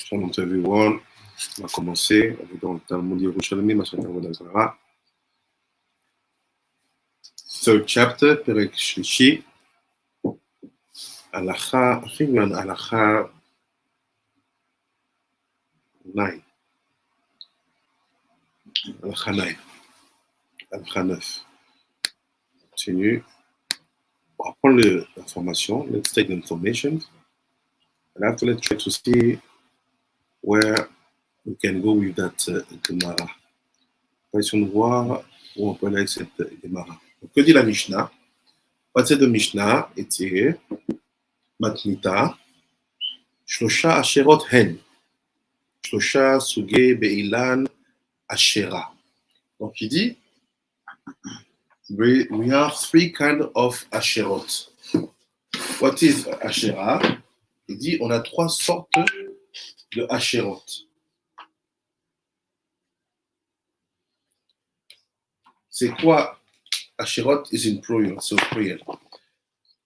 Shalom to everyone. On va commencer dans le Talmud Yeroushalmi Avoda Zarah. Third chapter, Perek Shlishi. Halakha, I think we're on Halakha 9. Halakha 9. Halakha 9. Continue. On va prendre l'information. Let's take the information. And after, let's try to see where we can go with that Gemara. On va essayer de voir où on peut aller avec cette Gemara. Donc, que dit la Mishnah? Passé de Mishnah, et Matnita, Shlosha Asherot Hen, Shlosha Suge Beilan Ashera. Donc, il dit, we have three kinds of Asherot. What is Ashera? Il dit, on a trois sortes de Asherot. C'est quoi? Asherot is in plural, so plural.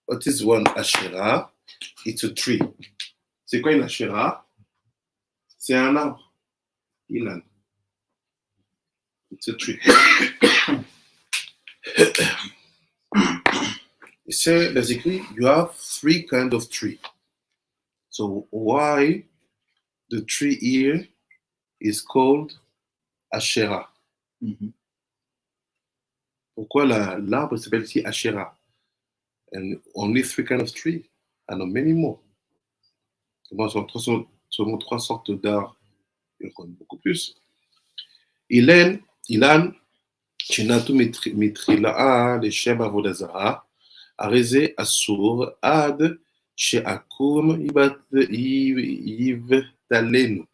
What is one Asherah? It's a tree. C'est quoi une Asherah? C'est un arbre. Ilan. It's a tree. It says basically you have three kinds of tree. So why the tree here is called Asherah? Mm-hmm. Pourquoi l'arbre s'appelle ici Asherah? And only three kinds of tree, and not many more. Seulement trois sortes d'arbres. Il y en a beaucoup plus. Ilan, Chinatu Mitrila'a, les Shem Avoda Zarah, Areze Asur, Ad, She'akum, Yivtalenu.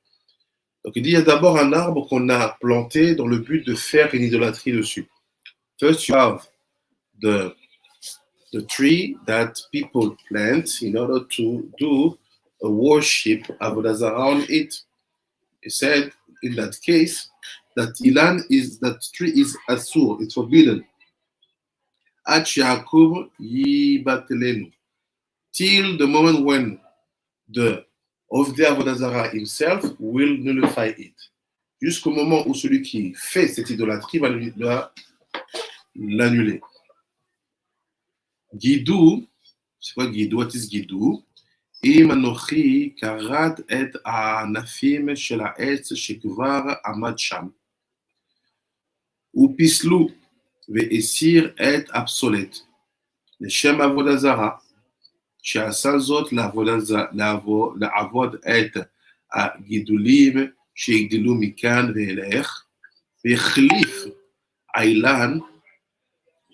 Donc il dit, il y a d'abord un arbre qu'on a planté dans le but de faire une idolâtrie dessus. First, you have the tree that people plant in order to do a worship Avoda Zarah on it. He said, in that case, that that tree is asur, it's forbidden. At Yaakov Yibatelenu. Till the moment when the Avoda Zarah himself will nullify it. Jusqu'au moment où celui qui fait cette idolâtrie va l'annuler. Gidou, c'est quoi Gidou? What is Gidou? Im anochi karat et anafim shel ha'etz shekvar amad sham. Upislu ve'esir et absolet. Leshem avoda zara. שעשה זאת לעבוד את הגידולים שיגדלו מכאן ואילך, והחליף האילן,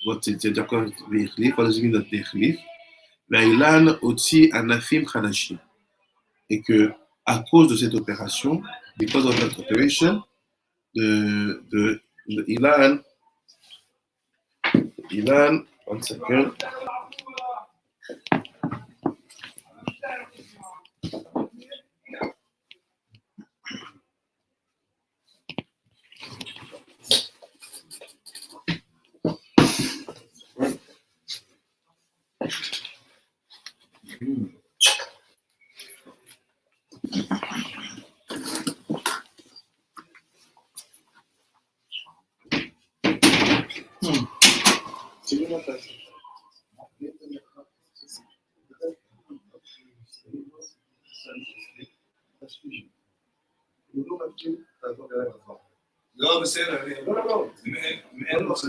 והחליף, what does it mean that החליף? והאילן הוציא ענפים חדשים. Et que, à cause de cette opération, because of that operation, the Ilan, one second. לא, בסדר, לא. מעין נושא.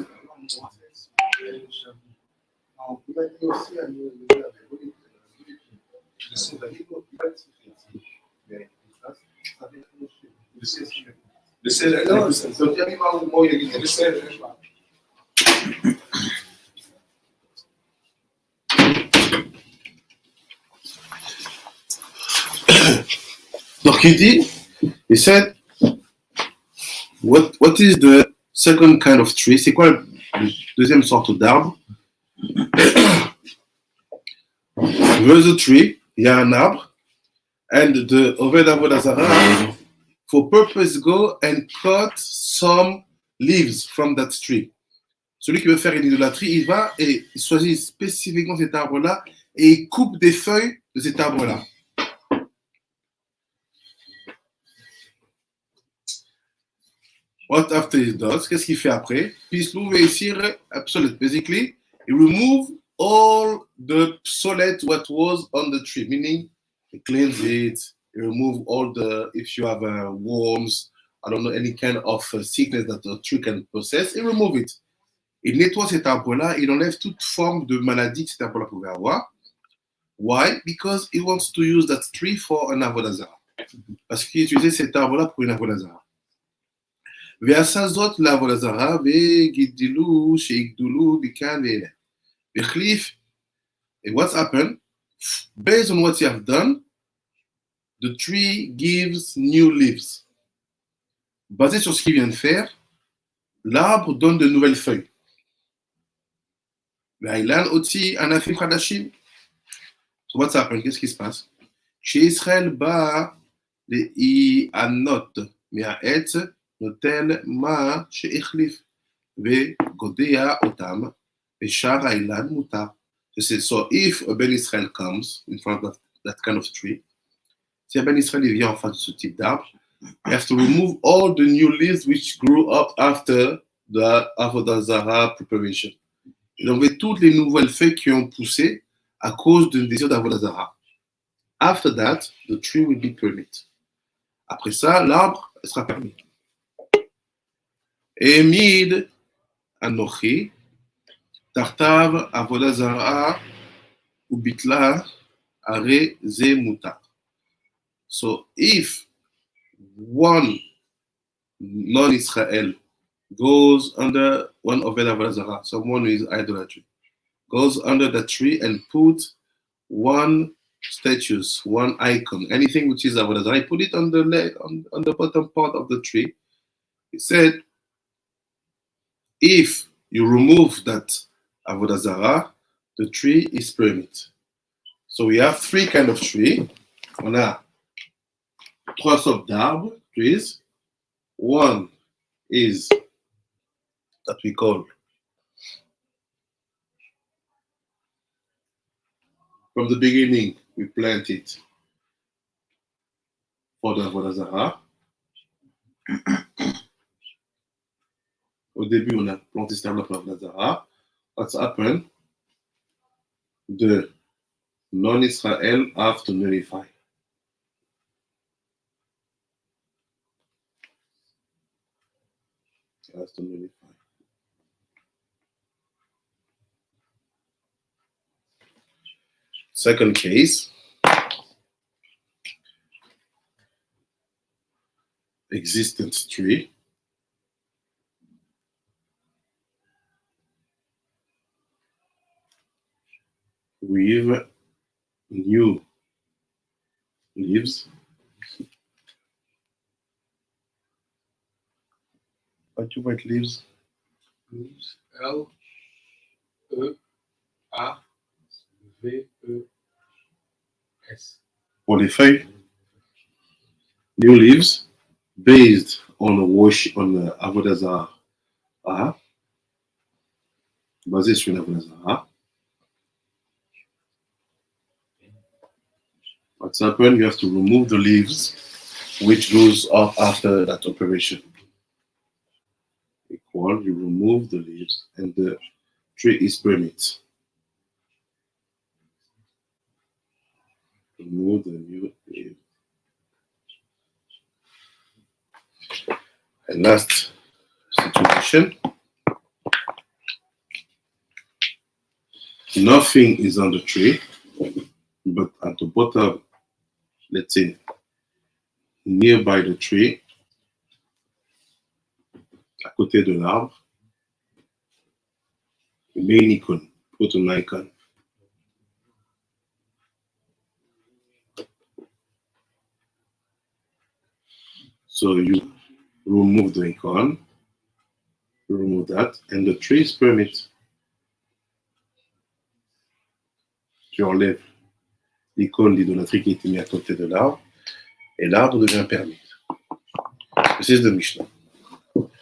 בסדר, לא, בסדר. Donc il dit, he said, what is the second kind of tree? C'est quoi la deuxième sorte d'arbre? There's a tree, il y a un arbre, and the Avoda Zarah, for purpose, go and cut some leaves from that tree. Celui qui veut faire une idolâtrie, il va et il choisit spécifiquement cet arbre-là et il coupe des feuilles de cet arbre-là. What after he does? Qu'est-ce qu'il fait après? Pislu ve'isir absolute. Basically, he remove all the psolet what was on the tree, meaning he cleans it, he remove all the, if you have worms, I don't know, any kind of sickness that the tree can possess, he remove it. Il nettoie cet arbre-là, il enlève toute forme de maladie que cet arbre-là pouvait avoir. Why? Because he wants to use that tree for an Avoda Zarah. Parce qu'il utilisait cet arbre-là pour une Avoda Zarah. ועשה זאת לעבודה זרה, וגידלו שיגדלו מכאן ואילך. והחליף, and what's happened? Based on what you have done, the tree gives new leaves. Basé sur ce qu'il vient de faire, l'arbre donne de nouvelles feuilles. והאילן הוציא ענפים חדשים. So what's happened? Qu'est-ce qui se passe? כשישראל בא להיענות מהעץ, נותן מה שהחליף, וגודע אותם, ושאר האילן מותר. So if a Ben Israel comes in front of that kind of tree, si un Ben Israel vient en face de ce type d'arbre, you have to remove all the new leaves which grew up after the Avoda Zarah preparation. Il enlève toutes les nouvelles feuilles qui ont poussé à cause d'un désir d'Avoda Zarah. After that, the tree will be permitted. Après ça, l'arbre sera permis. Emid Anochi, Tartav Avoda Zarah, Ubitla, Are Ze Mutar. So if one non-Israel goes under one of the Avoda Zarah, someone who is idolatry, goes under the tree and put one statue, one icon, anything which is Avoda Zarah, put it on the bottom part of the tree. He said, if you remove that Avoda Zarah, the tree is permitted. So we have three kinds of tree. On a trois sortes d'arbres, trees. One is that we call, from the beginning, we plant it for the Avoda Zarah. Au début, on a planté cet arbre pour l'Avoda Zarah. What's happened? The non-Israel have to nullify. It has to nullify. Second case, existence tree. With new leaves. What do you write leaves? Leaves, L-E-A-V-E-S. Pour les feuilles. New leaves based on the Avoda Zarah. Basé sur l'Avoda Zarah. What's happened? You have to remove the leaves which goes up after that operation. Equal, you remove the leaves and the tree is permitted. Remove the new leaves. And last situation. Nothing is on the tree, but at the bottom, let's say, nearby the tree, à côté de l'arbre, main icon, put an icon. So you remove the icon, remove that, and the tree is permitted. Tu enlèves l'icône d'idolâtrie qui était mise à côté de l'arbre, et l'arbre devient permis. C'est de Mishnah.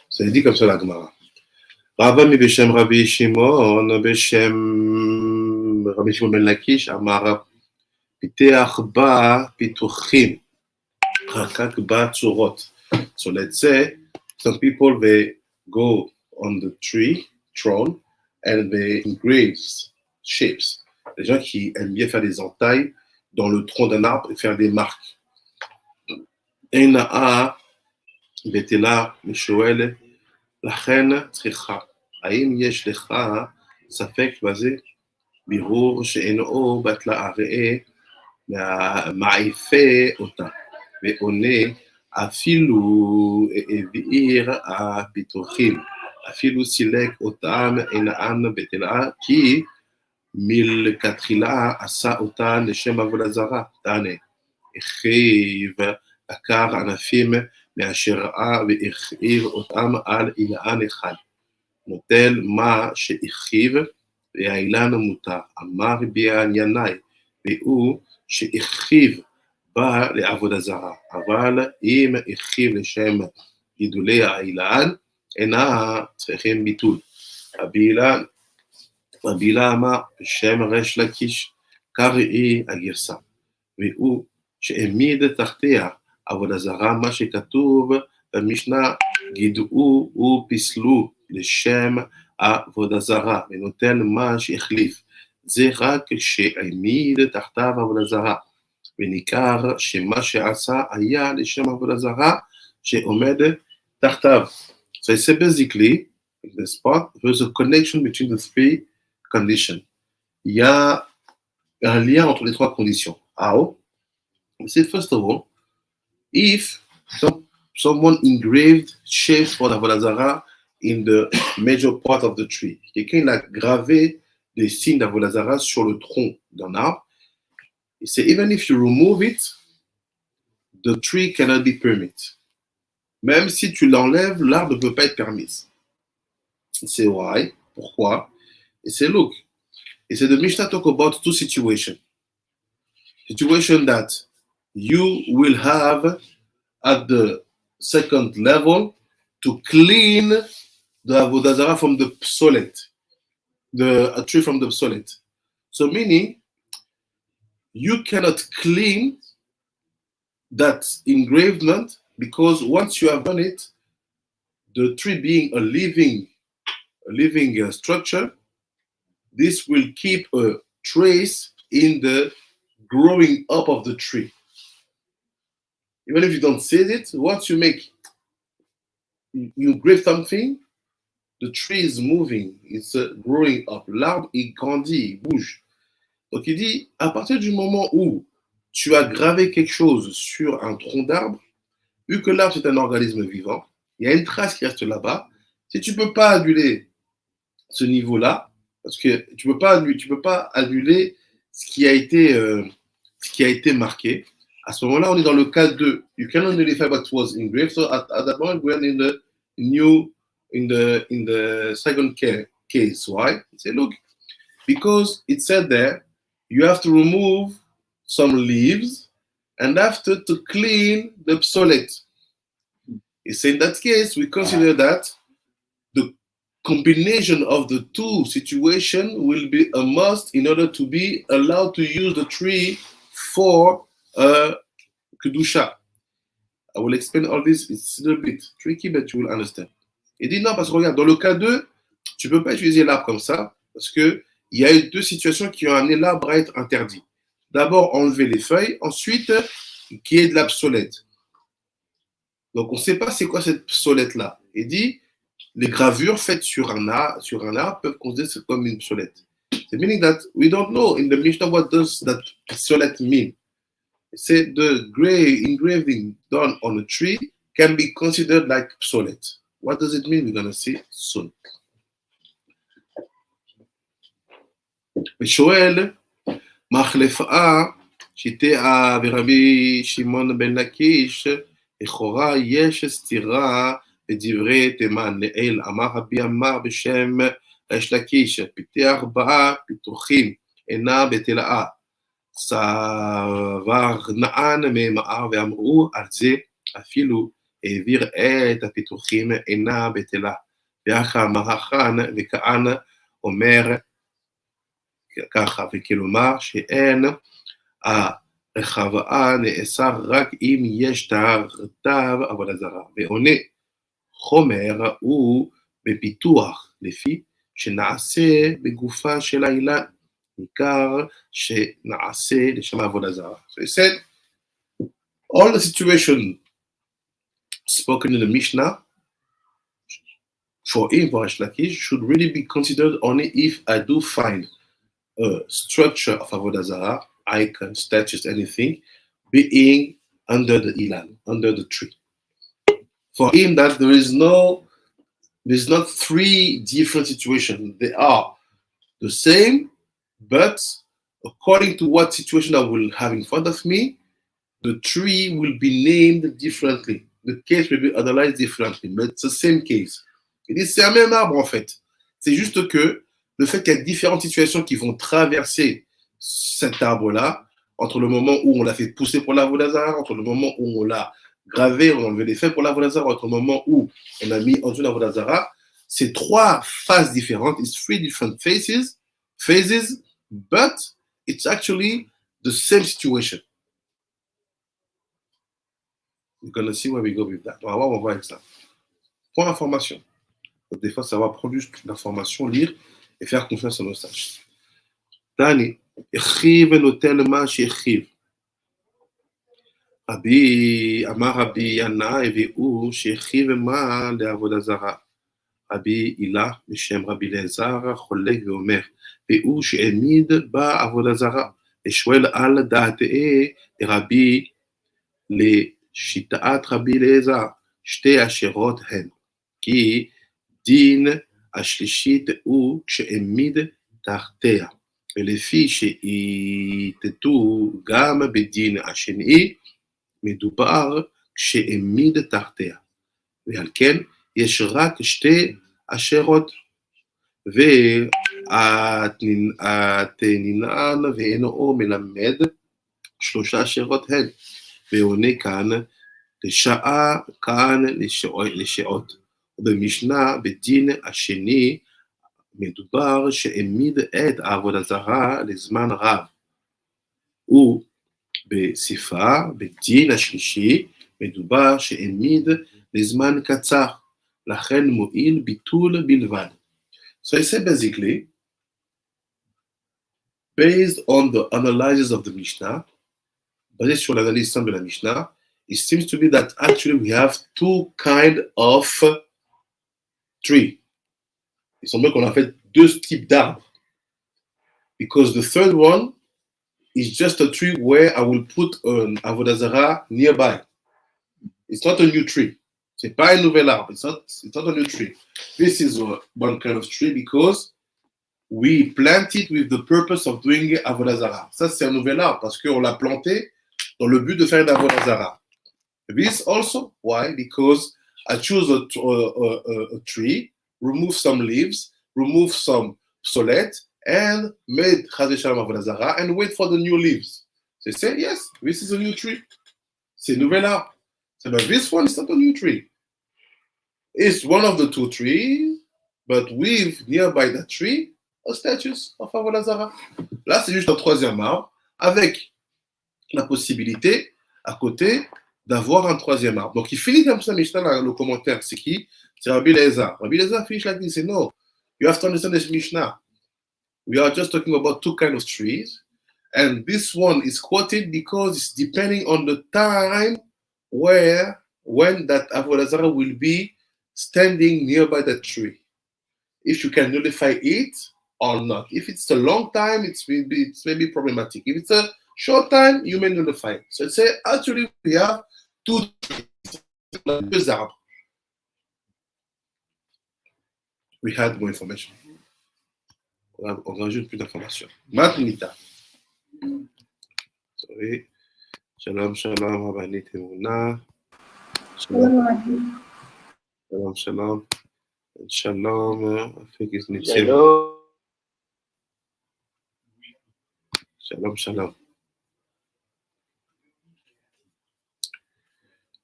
Ça est dit comme ça la Gemara. Rava mi beshem Rabbi Shimon, beshem Rabbi Shimon ben Lakish, Amara piteach ba pituchim, rakak ba tzurot. So let's say some people, they go on the throne, and they engrave shapes. Les gens qui aiment bien faire des entailles dans le tronc d'un arbre et faire des marques. Eina betela mishoel lachen tzricha. Haim yesh lecha safek base birur she'eno batla aree מעיפה אותה, ועונה אפילו העביר הפיתוחים, אפילו סילק אותם אינם בטלה, כי מלכתחילה עשה אותה לשם עבודה זרה. תענה, החריב עקר ענפים מאשר ראה והחריב אותם על אילן אחד. נוטל מה שהחריב והאילן מותר. אמר בענייני, והוא שהחריב בא לעבודה זרה, אבל אם החריב לשם גידולי האילן, אינה צריכים ביטול. רבי הילה אמר בשם ריש לקיש, קראי הגרסה, והוא שהעמיד תחתיה עבודה זרה, מה שכתוב במשנה, גידעו ופיסלו לשם עבודה זרה, ונותן מה שהחליף. זה רק שהעמיד תחתיו עבודה זרה, וניכר שמה שעשה היה לשם עבודה זרה שעומד תחתיו. So I say basically, in the spot, there's a connection between the three conditions. Il y a un lien entre les trois conditions. How? C'est first of all, if someone engraved shapes for the Avoda Zarah in the major part of the tree, quelqu'un a gravé des signes d'Avoda Zarah sur le tronc d'un arbre, et c'est even if you remove it, the tree cannot be permitted. Même si tu l'enlèves, l'arbre ne peut pas être permis. C'est why, pourquoi? Et c'est look. Et c'est the Mishnah talk about two situations. Situation that you will have at the second level to clean the Avoda Zarah from the psolet, a tree from the psolet. So meaning, you cannot clean that engravement because once you have done it, the tree being a living structure, this will keep a trace in the growing up of the tree. Even if you don't see it, once you engrave something, the tree is moving, it's growing up. L'arbre, il grandit, il bouge. Donc il dit, à partir du moment où tu as gravé quelque chose sur un tronc d'arbre, vu que l'arbre c'est un organisme vivant, il y a une trace qui reste là-bas. Si tu ne peux pas annuler ce niveau-là, parce que tu peux pas annuler ce qui a été marqué, à ce moment-là, on est dans le cas 2. You cannot nullify what was engraved. So at that moment, we are in the second case. Why? Say, look, because it said there, you have to remove some leaves and after to clean the psolet. It's in that case, we consider that the combination of the two situations will be a must in order to be allowed to use the tree for Kedusha. I will explain all this. It's a little bit tricky, but you will understand. Il dit non, parce que regarde, dans le cas 2, tu ne peux pas utiliser l'arbre comme ça, parce qu'il y a eu deux situations qui ont amené l'arbre à être interdit. D'abord, enlever les feuilles, ensuite, qu'il y ait de la psolète. Donc, on ne sait pas c'est quoi cette psolète-là. Il dit, les gravures faites sur un arbre peuvent considérer comme une psolète. C'est meaning that we don't know in the Mishnah what does that psolète mean. Say the engraving done on a tree can be considered like psolète. What does it mean? We're going to see soon. ושואל, מחלפה שיטה ורבי שמעון בן לקיש, לכאורה יש סתירה בדברי תימן לאל, אמר רבי עמר בשם ריש לקיש, פיתח בה פיתוחים, אינה בטלה. סבר נען ממאר ואמרו על זה אפילו העביר את הפיתוחים אינה בטלה. ואחר מהחן וכאן אומר ככה, וכלומר שאין הרחבה נאסר רק אם יש תחתיו עבודה זרה. ועונה חומר הוא בפיתוח, לפי שנעשה בגופה של העילה, ניכר שנעשה לשם עבודה זרה. So he said, all the situation spoken in the Mishnah for him, for Reish Lakish, should really be considered only if I do find a structure of Avoda Zarah, icon, statues, anything, being under the ilan, under the tree. For him, that there's not three different situations. They are the same, but according to what situation I will have in front of me, the tree will be named differently. The case will be analyzed differently, but it's the same case. Il dit, c'est un même arbre en fait. C'est juste que le fait qu'il y a différentes situations qui vont traverser cet arbre-là, entre le moment où on l'a fait pousser pour l'Avoda Zarah, entre le moment où on l'a gravé, on a enlevé les feuilles pour l'Avoda Zarah, entre le moment où on a mis en dessous l'Avoda Zarah, c'est trois phases différentes. It's three different phases, but it's actually the same situation. We're going to see where we go with that. On va voir, on va voir avec ça. Point d'information. Des fois, ça va prendre juste l'information, lire et faire confiance à nos sages. Dani, écrive tellement j'écrive. Rabbi, Amar Rabbi Yana, Evi'u, j'écrive ma de Avoda Zarah. Rabbi Ila, Mishem Rabbi Lezara, Cholek Veomer. Ve'u, she'emid ba Avoda Zarah. Eshwel al da'atee, Rabbi לשיטת רבי אליעזר, שתי השארות הן, כי דין השלישית הוא כשהעמיד תחתיה, ולפי שהתתו גם בדין השני, מדובר כשהעמיד תחתיה, ועל כן יש רק שתי השארות, והתנינן ואינו מלמד שלושה השארות הן, ועונה כאן לשעה, כאן לשעות. ובמשנה, בדין השני, מדובר שהעמיד את העבודה זרה לזמן רב. ובספרה, בדין השלישי, מדובר שהעמיד לזמן קצר. לכן מועיל ביטול בלבד. So I say basically, based on the analysis of the Mishnah, basé sur l'analyse simple de la Mishnah, it seems to be that actually we have two kinds of tree. Il semble qu'on a fait deux types d'arbres. Because the third one is just a tree where I will put an Avoda Zarah nearby. It's not a new tree. C'est pas un nouvel arbre. It's not a new tree. This is one kind of tree because we plant it with the purpose of doing Avoda Zarah. Ça, c'est un nouvel arbre parce qu'on l'a planté dans le but de faire une Avoda Zarah. This also, why? Because I choose a tree, remove some leaves, remove some solette, and made Yeroushalmi Avoda Zarah and wait for the new leaves. They say, yes, this is a new tree. C'est un nouvel arbre. So, but this one is not a new tree. It's one of the two trees, but with nearby that tree, a statue of Avoda Zarah. Là, c'est juste un troisième arbre avec la possibilité à côté d'avoir un troisième arbre. Donc il finit comme ça, Mishnah, le commentaire, c'est qui? C'est Rabbi Eliezer. Rabbi Eliezer finished like this, he said, no, you have to understand this Mishnah. We are just talking about two kinds of trees, and this one is quoted because it's depending on the time when that Avoda Zarah will be standing nearby that tree. If you can nullify it or not. If it's a long time, it's maybe problematic. If it's a short time, you may nullify it. So it's actually we have two arbres. We had more information. On rajoute plus d'informations. Matnita. Sorry. Shalom, shalom, Rabbanit Emuna. Shalom, shalom. Shalom. I think it's Nitzim. Shalom, shalom.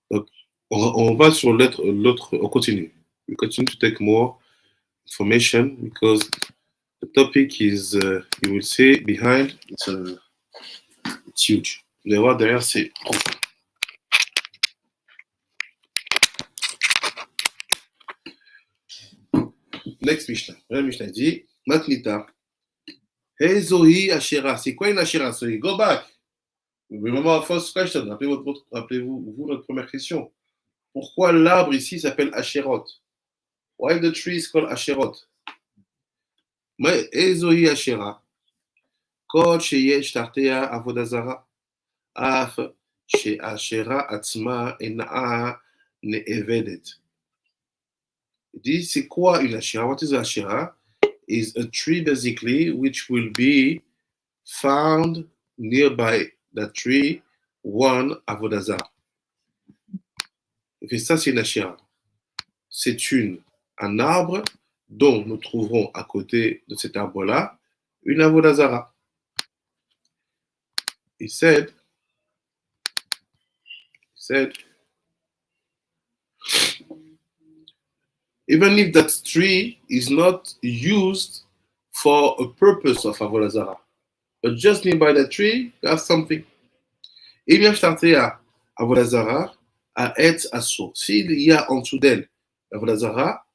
Donc, on va sur l'autre, on continue. We continue to take more information because the topic is, you will see behind, it's huge. Vous allez voir derrière, c'est Next Mishnah. Le Mishnah dit, Matnita, Ezohi Ashera. C'est quoi une Ashera? Go back. Vraiment, first question. Rappelez-vous notre première question. Pourquoi l'arbre ici s'appelle Asherot? Why the tree is called Asherot? Mais Ezohi Ashera. Kol sheyesh tartea avoda zara. Af she'ashera atzma ena ne'evedet. Il dit, c'est quoi une Ashera? What is an Ashera? Is a tree basically which will be found nearby that tree one avoda zara. Et ça, c'est une Ashera. C'est un arbre dont nous trouverons à côté de cet arbre-là une avoda zara. He said, even if that tree is not used for a purpose of avoda zara, but just nearby the tree, you have something. אם יש תרתיע avoda zara, העץ אסור. S'il y a en dessous d'elle avoda zara,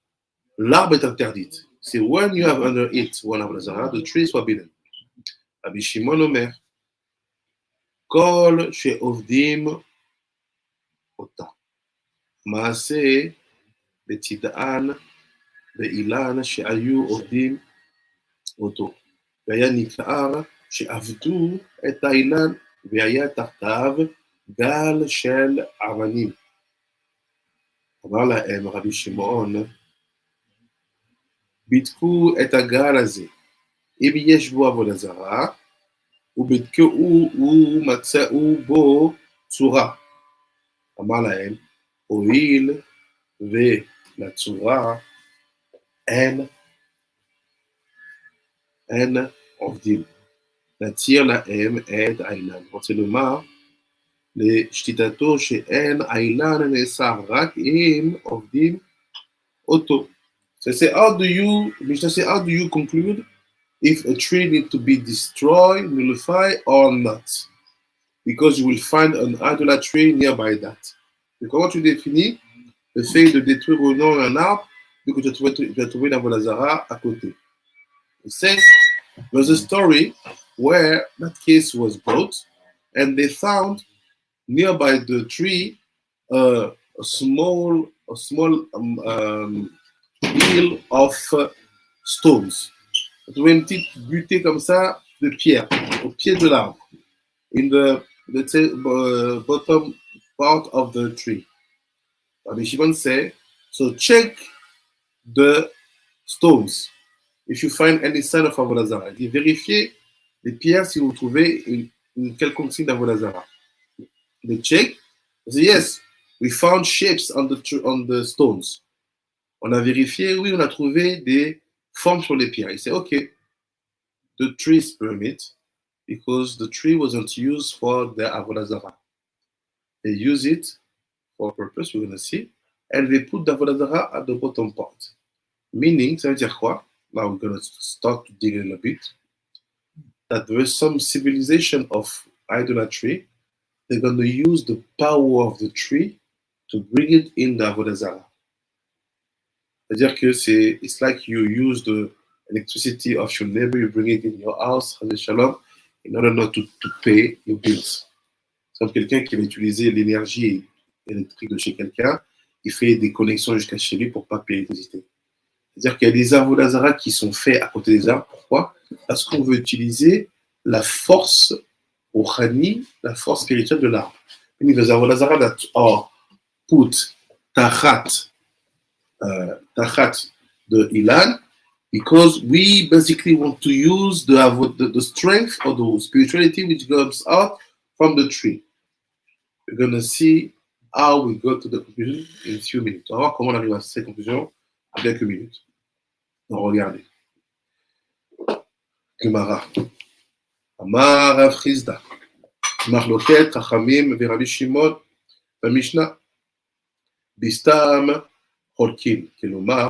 l'arbre est interdit. C'est when you have under it one avoda zara, the tree is forbidden. Rabbi Shimon Omer, כל שעובדים אותה, מעשה בצדען ואילן שהיו עובדים אותו. והיה ניכר שעבדו את האילן והיה תחתיו גל של אבנים. אמר להם רבי שמעון, בדקו את הגל הזה, אם יש בו עבודה זרה, ובדקו ומצאו בו צורה. אמר להם, הואיל ולצורה אין עובדים. נתיר להם את האילן. רוצה לומר, לשתיתתו שאין האילן נאסר, רק אם עובדים אותו. So say, how do you conclude if a tree needs to be destroyed, nullified, or not? Because you will find an idolatry nearby that. Donc, comment tu définis le fait de détruire ou non un arbre, vu que tu as trouvé la avoda zara à côté? It says, there's a story where that case was brought, and they found nearby the tree a small hill of stones. On trouvait une petite butée comme ça de pierre au pied de l'arbre, in the bottom part of the tree. Rabbi Shimon say, so check the stones. If you find any sign of avoda zara, vérifiez les pierres si vous trouvez une quelconque signe d'avoda zara. They check. They say, yes, we found shapes on the stones. On a vérifié, oui, on a trouvé des formes sur les pierres. He said, okay, the tree is permit because the tree wasn't used for the avoda zara. They use it for a purpose, we're going to see, and they put the avoda zara at the bottom part. Meaning, ça veut dire quoi? Now we're going to start to dig a little bit. That there is some civilization of idolatry. They're going to use the power of the tree to bring it in the avoda zara. C'est-à-dire que it's like you use the electricity of your neighbor, you bring it in your house, shalom, in order not to pay your bills. C'est comme quelqu'un qui va utiliser l'énergie électrique de chez quelqu'un, il fait des connexions jusqu'à chez lui pour ne pas payer l'électricité. C'est-à-dire qu'il y a des avoda zara qui sont faits à côté des arbres. Pourquoi? Parce qu'on veut utiliser la force ruchani, la force spirituelle de l'arbre. Meaning the avoda zara that are put tachat the ilan, because we basically want to use the strength or the spirituality which comes out from the tree. We're going to see how we go to the conclusion in a few minutes. On va voir comment on arrive à cette conclusion en quelques minutes. Donc, regardez. Gemara. Amar Rav Chizda. Machloket Chachamim veRabbi Shimon במשנה. בסתם חולקים. כלומר,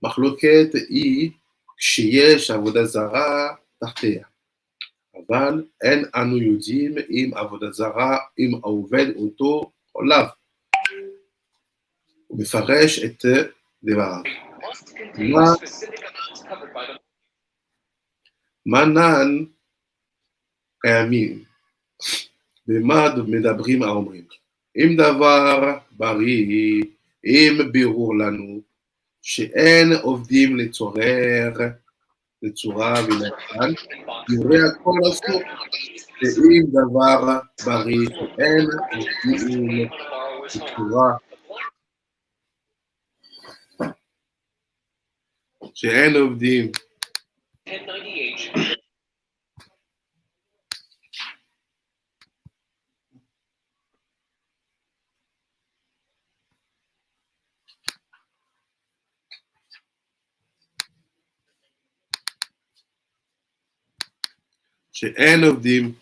מחלוקת היא כשיש עבודה זרה תחתיה. אבל אין אנו יודעים אם עבודה זרה, אם העובד אותו או לאו. הוא מפרש את דבריו. Manan Kayamin. Bemad Medabrim Aomrim. Im Davar Bari. Im Birur Lanu. שאין עובדים לצורר, לצורה ולעניין, דברי הכל אסור, שאם דבר בריא, שאין עובדים לצורה, שאין עובדים שאין עובדים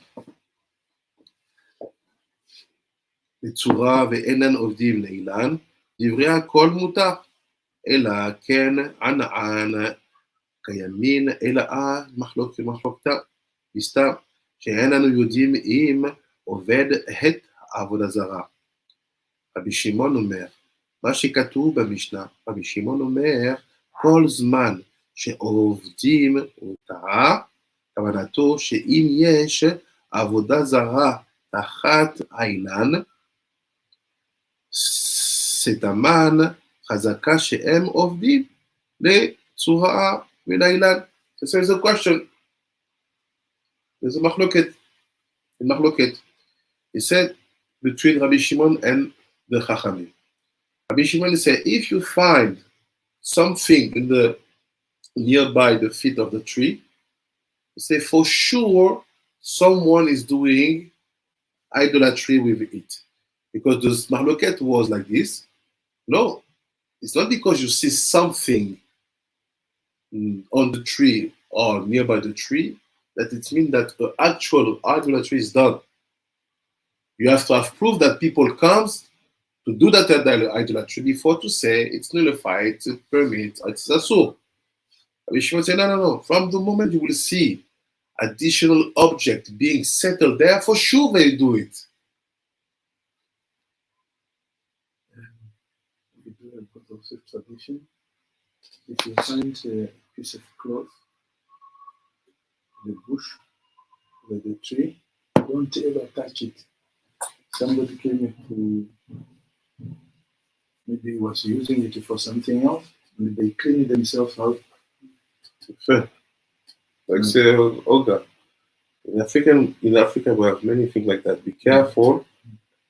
לצורה ואינן עובדים לאילן, דברי הכל מותר, אלא כן ענען קיימין, אלא מחלוקתה, מסתם, שאין אנו יודעים אם עובד את עבודה זרה. רבי שמעון אומר, מה שכתוב במשנה, רבי שמעון אומר, כל זמן שעובדים אותה, כוונתו שאם יש עבודה זרה תחת האילן, סתמן חזקה שהם עובדים לצורה ולאילן. So there's a question. There's a מחלוקת. He said between Rabbi Shimon and the Chachamim. Rabbi Shimon said, if you find something in the nearby the feet of the tree, he said for sure someone is doing idolatry with it. Because the mahloket was like this. No, it's not because you see something on the tree or nearby the tree that it means that the actual idolatry is done. You have to have proof that people comes to do that idolatry before to say it's nullified, it's a permit, it's a so. Rabbi Shimon say no. From the moment you will see additional object being settled there, for sure they do it. We do a conservative tradition. If you find a piece of cloth, the bush, with the tree, don't ever touch it. Somebody came who maybe was using it for something else, and they clean themselves out. Like say, Olga, in Africa we have many things like that. Be careful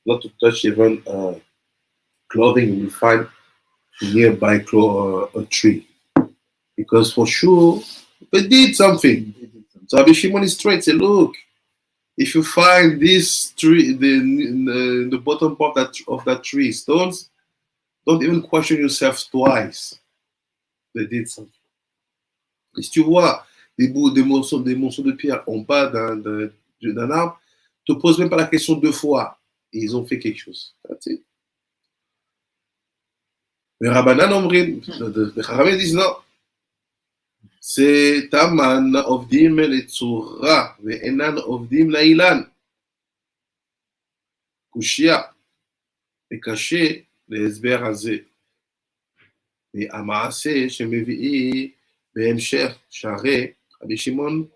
not to touch even clothing you find nearby a tree, because for sure they did something. So Rabbi Shimon is straight. Say, look, if you find this tree, the bottom part of that tree stones, don't even question yourself twice. They did something. Et si tu vois des morceaux de pierre en bas d'un arbre, te pose même pas la question deux fois. Et ils ont fait quelque chose. That's it. Mais Rabbanan Omrim, les Chachamim disent non. C'est Taman Ovdim Letzura, Ve'enan Ovdim La'ilan. Kushia, וקשה להסבר הזה. והמעשה שמביא בהמשך שהרי רבי שמעון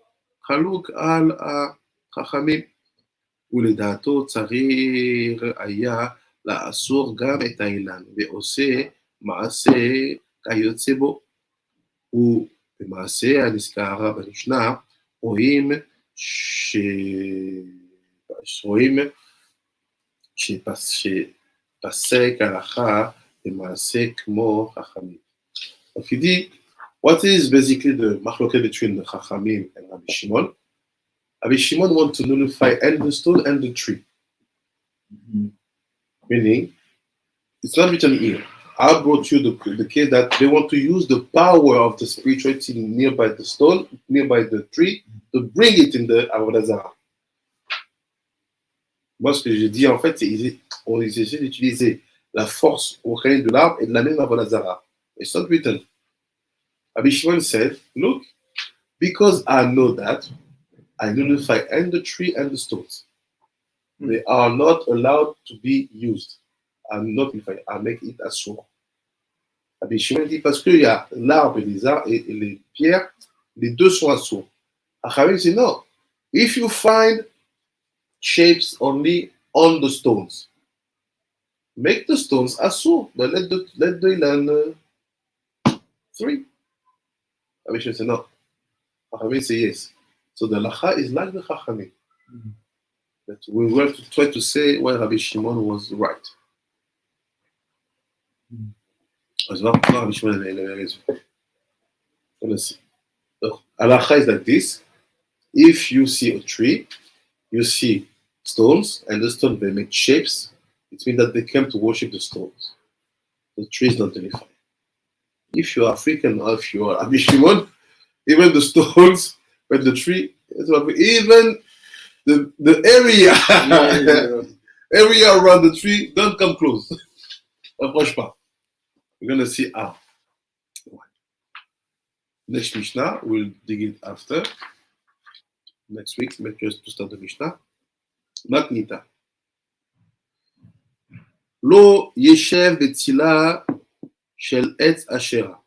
חלוק על החכמים, ולדעתו צריך היה לאסור גם את האילן, ועושה מעשה כיוצא בו. ובמעשה הנזכר במשנה רואים שפסק הלכה במעשה כמו חכמים. Donc il dit, what is basically the machloket between the Chachamim and Rabbi Shimon? Rabbi Shimon wants to nullify and the stone and the tree. Meaning, it's not written here. I brought you the case that they want to use the power of the spirituality nearby the stone, nearby the tree, to bring it in the Avoda Zarah. Moi, ce que j'ai dit, en fait, c'est qu'on essaie d'utiliser la force au règne de l'arbre et de la même Avoda Zarah. It's not written. Rabbi Shimon said, look, because I know that, I nullify and the tree and the stones. They are not allowed to be used. I'm not nullify. I make it asur. Rabbi Shimon dit parce qu'il y a l'arbre et les pierres, les deux sont assourds. Achavim dit non. If you find shapes only on the stones, make the stones assour, but let the land three. Rabbi Shimon said no. Achavim say yes. So the Halakha is like the Chachamim. But we have to try to say why Rabbi Shimon was right. אז לא רבי שמעון avait raison. Halakha is like this. If you see a tree, you see stones, and the stones they make shapes, it means that they came to worship the stones. The tree is not terrifying. If you are African or if you are Rabbi Shimon, even the stones, but the tree, even the area around the tree, don't come close. Approche pas. We're going to see how. Next Mishnah, we'll dig it after. Next week, make us to start the Mishnah. Matnita. Lo yeshev betzila shel etz Asherah.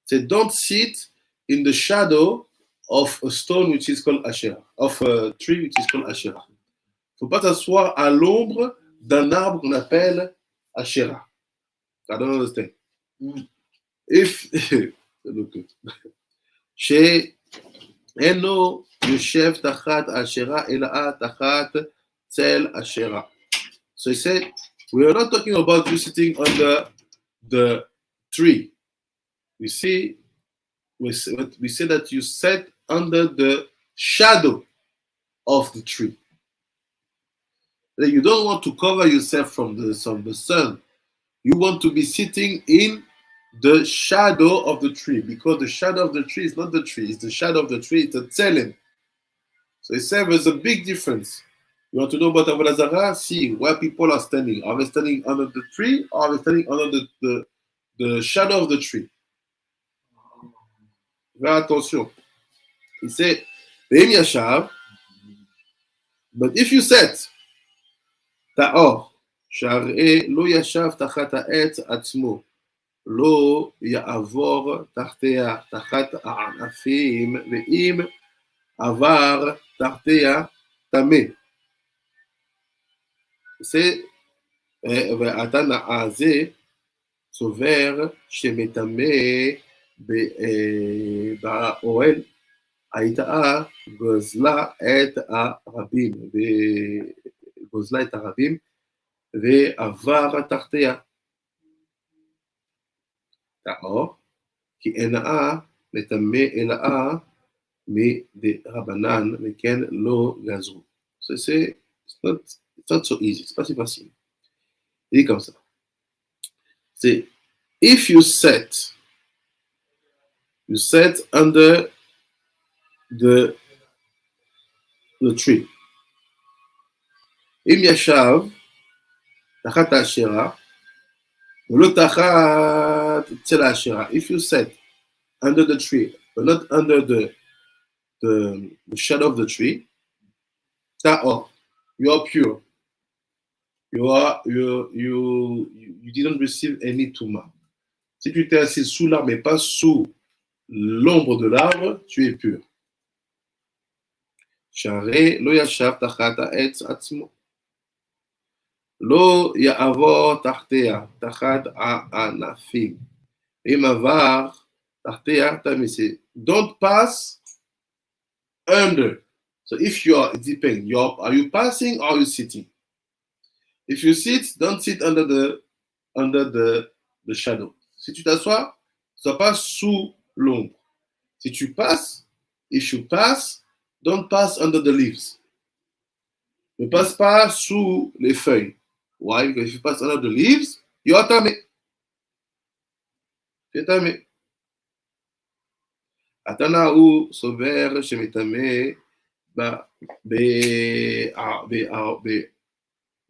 Say, don't sit in the shadow of a stone which is called Asherah, of a tree which is called Asherah. Il ne faut pas t'asseoir à l'ombre d'un arbre qu'on appelle Asherah. I don't understand. If look good. שאינו יושב תחת אשרה אלא תחת צל אשרה. So he said, we are not talking about you sitting under the tree. We say that you sat under the shadow of the tree. That you don't want to cover yourself from the sun. You want to be sitting in the shadow of the tree, because the shadow of the tree is not the tree, it's the shadow of the tree, it's a tzelem. So he said there's a big difference. You want to know about Avoda Zarah? See where people are standing. Are they standing under the tree or are they standing under the shadow of the tree? Very attention. He said, Ve'im yashav, but if you said, Ta'or, Shar'e lo yashav tachat ha'etz atzmo, לא יעבור תחתיה תחת הענפים, ואם עבר תחתיה טמא. והתנא הזה סובר שמטמא באוהל הייתה גוזלה את הרבים ועבר תחתיה. Ta'or, כי אינה מטמא אלאה מדרבנן וכן לא גזרו. C'est not so easy, c'est pas si facile. Il dit comme ça. C'est if you set under the tree. אם ישב תחת האשרה ולא תחת צל האשרה. If you set under the tree but not under the shadow of the tree, ta'or, you are pure. You didn't receive any tuma. Si tu t'es assis sous l'arbre mais pas sous l'ombre de l'arbre, tu es pur. שהרי לא ישב תחת העץ עצמו. לא יעבור תחתיה, תחת הענפים. אם עבר תחתיה, תמיסי. Don't pass under. So if you are, it depends. Are you passing or are you sitting? If you sit, don't sit under the shadow. Si tu t'assois, sois pas sous l'ombre. Si tu passes, if you pass, don't pass under the leaves. Ne passe pas sous les feuilles. Why? Because if you pass under the leaves, you are tamé. Tu es tamé. Atana ou sover shemitame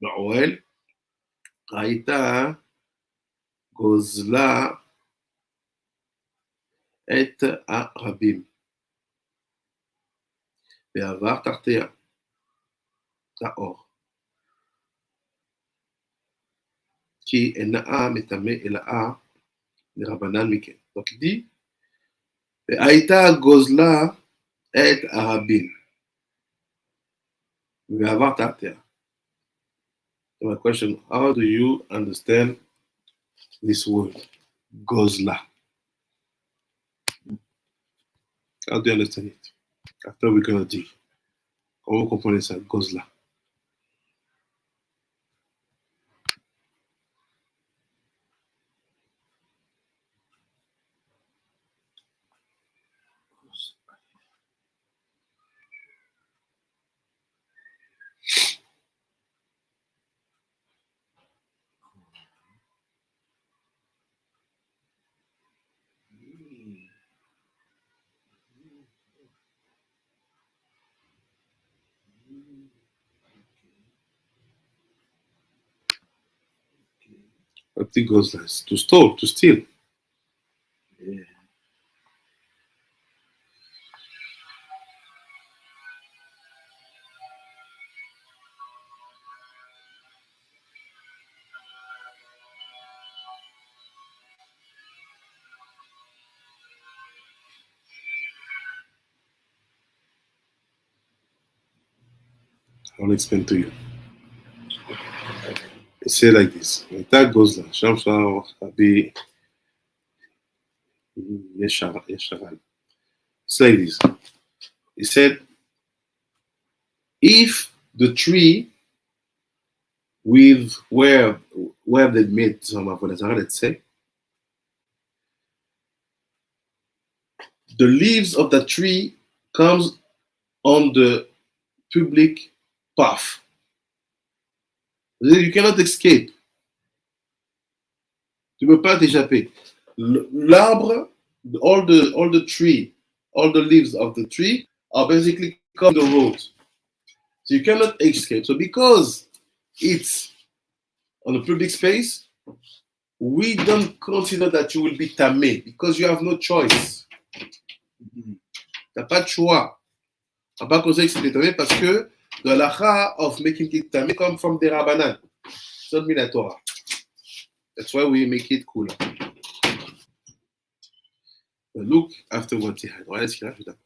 באוהל, הייתה גוזלה את הרבים. ועבר תחתיה, טהור. כי אינה מטמא אלאה les Rabbanan Miken. Donc il dit, Aïta Gozla et Arabin. We have that there. So my question, how do you understand this word, Gozla? How do you understand it? After we're going to dig. Comment vous comprenez ça, Gozla? What it Gozla is to steal, to steal. Yeah. I'll explain to you. It say like this. Aïta Gozla. Shamsa Rabbi Yesharal. It's like this. He said, if the tree with where they made some Avoda Zarah, let's say, the leaves of the tree comes on the public path. You cannot escape. Tu ne peux pas t'échapper. L'arbre, all the tree, all the leaves of the tree are basically come the road. So you cannot escape. So because it's on a public space, we don't consider that you will be tamé because you have no choice. Tu n'as pas de choix. On ne va pas considérer que c'est tamé parce que the halakha of making it tamé come from the Rabbanan. It's not in the Torah. That's why we make it cooler. But look after what he had. Voilà ce qu'il a fait après.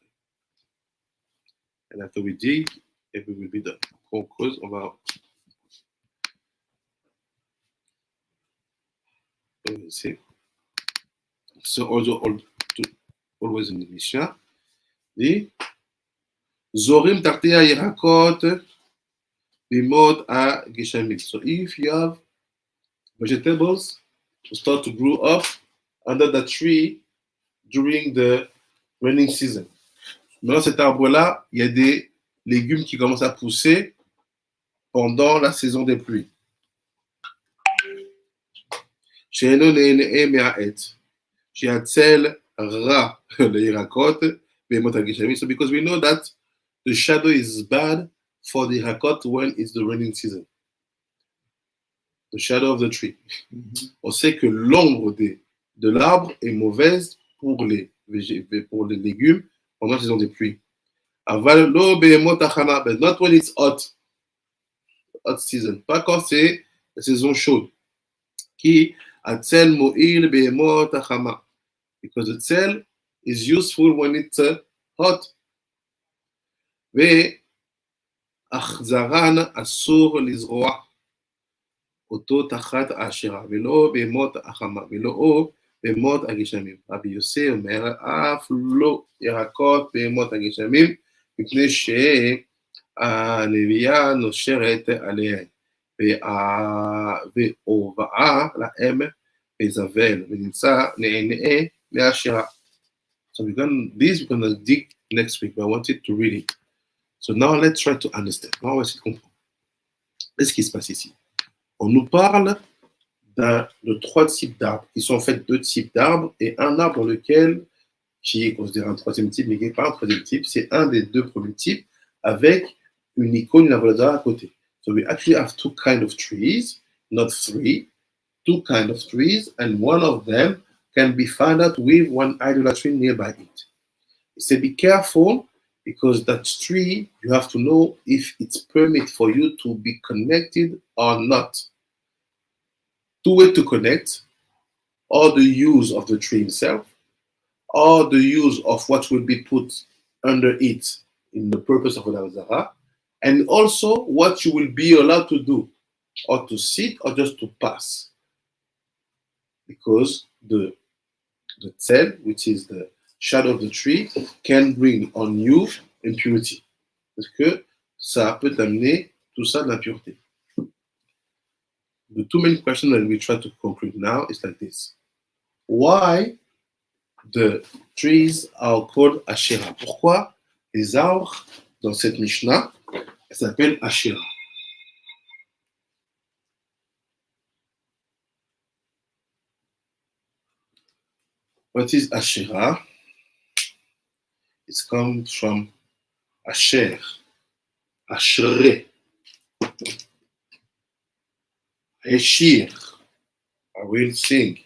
And after we dig, it will be done. On creuse, on va. See. So also always in the Mishnah. The Zorim Tartea Yerakot Bimot A Geshamim. So if you have vegetables to start to grow up under the tree during the raining season. Maintenant, cet arbre-là, il y a des légumes qui commencent à pousser pendant la saison des pluies. She'eno ne'enee me'a'et. She'atzel ra le'irakot be'emot ha'geshamim. So because we know that the shadow is bad for the irakot when it's the raining season. The shadow of the tree. On sait que l'ombre de l'arbre est mauvaise pour les légumes pendant la saison des pluies. Avalo be'emot ha'chama, but not when it's hot season. Pas quand c'est la saison chaude. Qui atzel mo'il be'emot ha'chama. Because the tzel is useful when it's hot. Ve'achzaran asur lizroa. אותו תחת העשירה, ולא בהמות החמה, ולא בהמות הגשמים. רבי יוסי אומר, אף לא ירקות בהמות הגשמים, מפני שהנביאה נושרת עליהן, והובאה להם בזבל, ונמצא נהנה מהעשירה. So we're going to dig next week, but I wanted to read it. So now let's try to understand. Now, on va essayer de comprendre. Qu'est-ce qui se passe ici? On nous parle de 3 types d'arbres, qui sont en fait 2 types d'arbres, et un arbre dans lequel, qui est considéré un 3e type, mais qui n'est pas un 3e type, c'est un des 2 premiers types, avec une icône, une Avoda Zarah à côté. So we actually have 2 kinds of trees, not 3, 2 kinds of trees, and one of them can be found out with one idolatry nearby it. So be careful, because that tree, you have to know if it's permit for you to be connected or not. 2 ways to connect. or the use of the tree itself, or the use of what will be put under it in the purpose of Avoda Zarah, and also what you will be allowed to do, or to sit, or just to pass. Because the tzel, which is the shadow of the tree, can bring on you impurity. Parce que ça peut amener tout ça de l'impureté. The two main questions that we try to conclude now is like this. Why the trees are called Asherah? Pourquoi les arbres dans cette Mishnah s'appellent Asherah? What is Asherah? It comes from Asher, Ashere, Eshir. I will sing.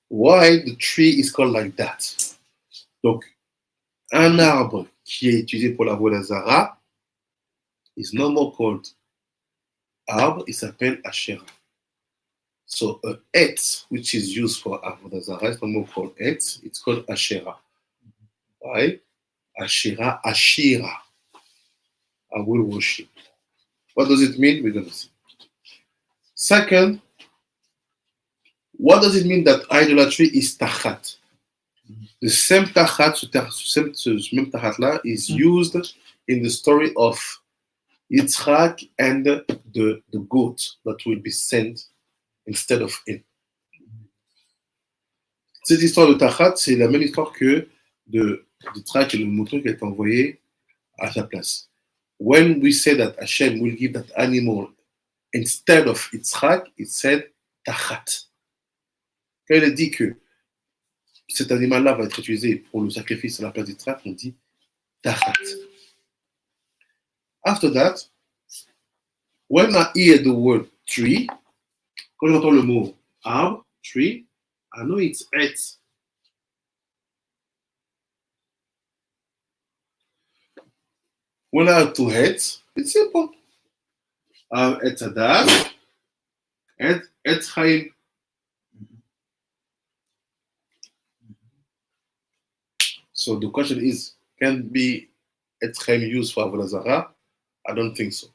Why the tree is called like that? Donc, un arbre qui est utilisé pour la Avoda Zarah is no more called arbre, il s'appelle Asherah. So a et, which is used for Avoda Zarah, is no more called et, it's called Asherah. Why? Asherah, Ashira. I will worship. What does it mean? We're going to see. Second, what does it mean that idolatry is tachat? The same tachat, ce même tachat là is used in the story of Yitzhak and the goat that will be sent instead of him. Cette histoire de tachat, c'est la même histoire que de Yitzhak et le mouton qui est envoyé à sa place. When we say that Hashem will give that animal instead of Yitzhak, it said tachat. Quand il dit que cet animal-là va être utilisé pour le sacrifice à la place d'Yitzhak, on dit tachat. After that, when I hear the word tree, quand j'entends le mot arbre, tree, I know it's et. When I have two heads, it's simple. I have et adat, et chaim. So the question is, can be et chaim used for Avoda Zarah? I don't think so.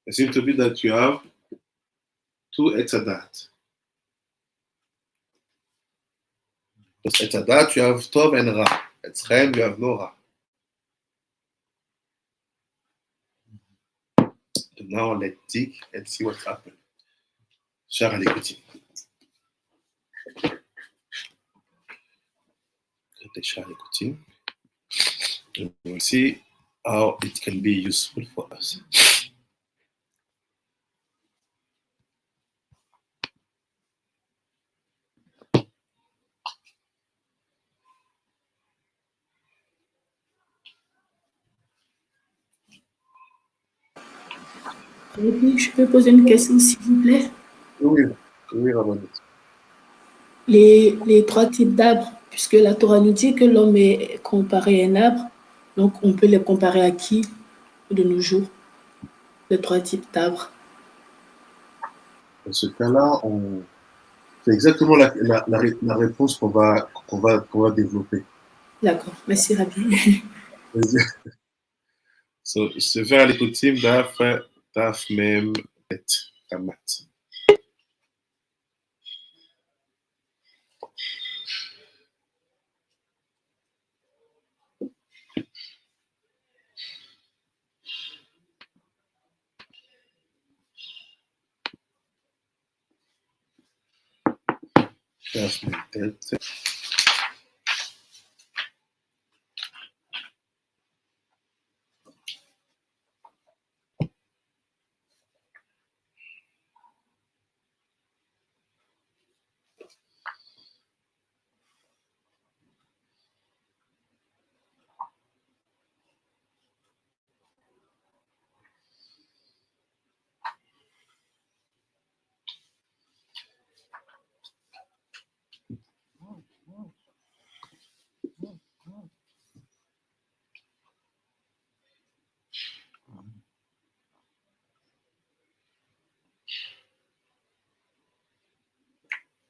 It seems to be that you have two et adat. Because et adat, you have tov and ra. Et chaim, you have no ra. So now let's dig and see what happened. Cher à l'écoute. And we'll see how it can be useful for us. Je peux poser une question, s'il vous plaît? Oui, oui, Ramonette. Les trois types d'arbres, puisque la Torah nous dit que l'homme est comparé à un arbre, donc on peut les comparer à qui de nos jours? Les trois types d'arbres. Dans ce cas-là, c'est exactement la réponse qu'on va développer. D'accord, merci Rabbi. So, je vais faire l'écoutime daf mem et tamat. Daf mem et.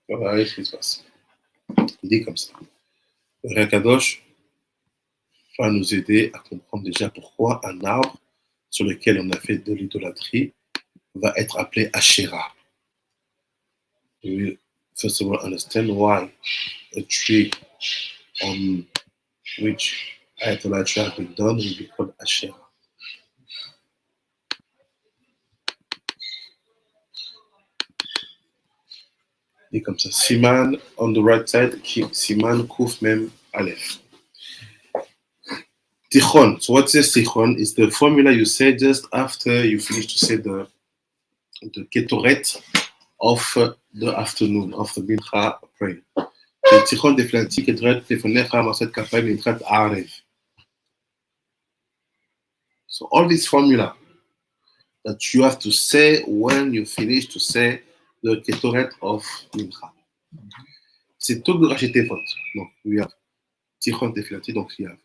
Voilà ce qui se passe. Il dit comme ça. Le Rakadosh va nous aider à comprendre déjà pourquoi un arbre sur lequel on a fait de l'idolâtrie va être appelé Asherah. We will first of all understand why a tree on which idolatry has been done will be called Asherah. Et comme ça, Siman on the right side, Siman Kuf Mem Aleph. Tichon. So what says Tichon is the formula you say just after you finish to say the Ketoret of the afternoon, of the Mincha prayer. Tichon deflanti Ketoret Tefonecha Maset Kafay Mintrat Arev. So all this formula that you have to say when you finish to say the Ketoret of Mincha. C'est tout de racheter votre. Donc, we have Tichon deflanti, donc we have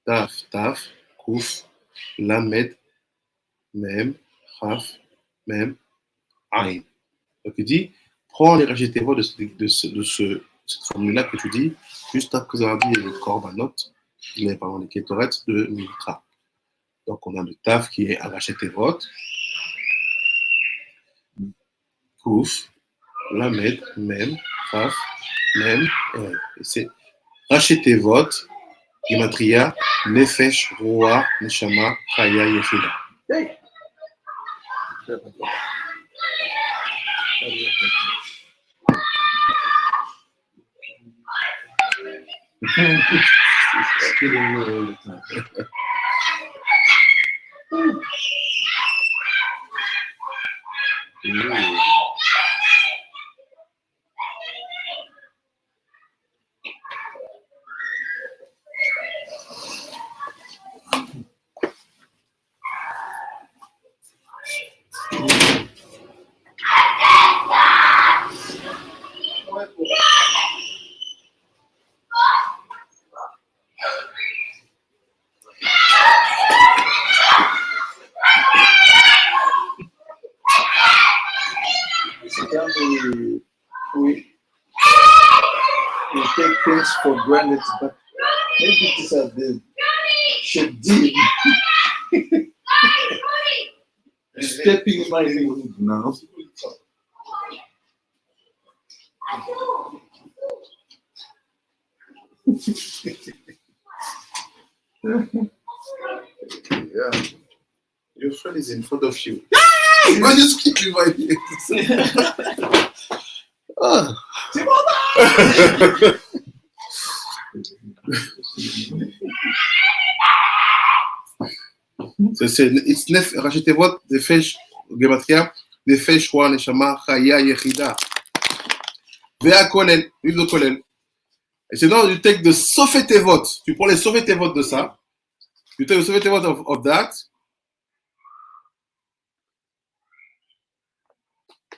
Taf, Taf, Kuf, Lamed, Mem, Chaf, Mem, Aïn. Donc il dit, prends les rachetés-voix de cette formule-là que tu dis, juste après avoir dit le Korbanot, il est par les Ketoret de Mincha. Donc on a le Taf qui est un racheté-voix, Kuf, Lamed, Mem, Chaf, Mem, et c'est racheté-voix, Gematria, Nefesh, Roa, Neshama, Chaya, Yechida. We take things for granted, but maybe these are the Shedim stepping in my room now. Yeah. Your friend is in front of you. Why just keep in my face? Ah. It's nef, rachetez votre nefesh, gematria, nefesh, roi, neshama, chaya, yechida. Vea kolel, livre de kolel. Et c'est dans du texte de Sofetevot. Tu prends les Sofetevot de ça. You take the Sofetevot of that.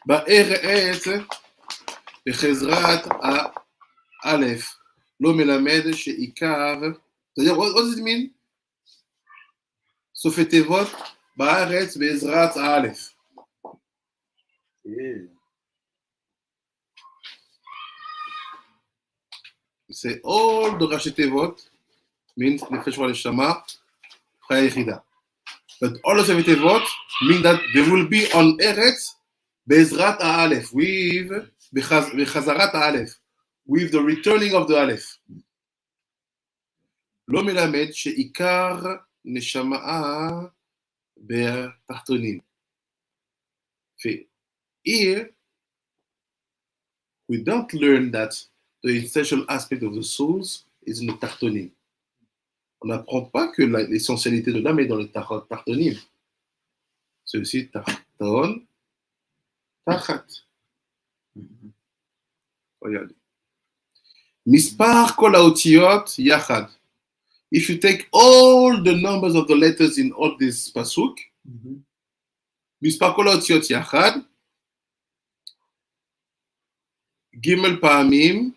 Ba'eret, bechezrat Aleph. Lo melamed she'ikar. C'est-à-dire, what does it mean? Sofetevot, ba'eret, be'ezrat Aleph. Yeah. C'est all the Rachetevot means Nefesh Neshama Chaya Yechida. But all the Sofetevot mean that they will be on Eretz Be'ezrat Aleph, with Bechazarat Aleph, with the returning of the Aleph. Lo melamed she'ikar neshama be'tachtonim. Here, we don't learn that the essential aspect of the souls is in the tachtonim. On n'apprend pas que l'essentialité de l'âme est dans le tachtonim. C'est aussi tachton, tachat. Regardez. Mispar kol haotiyot yachad. If you take all the numbers of the letters in all this pasuk, Mispar kol haotiyot yachad, Gimel Pa'amim,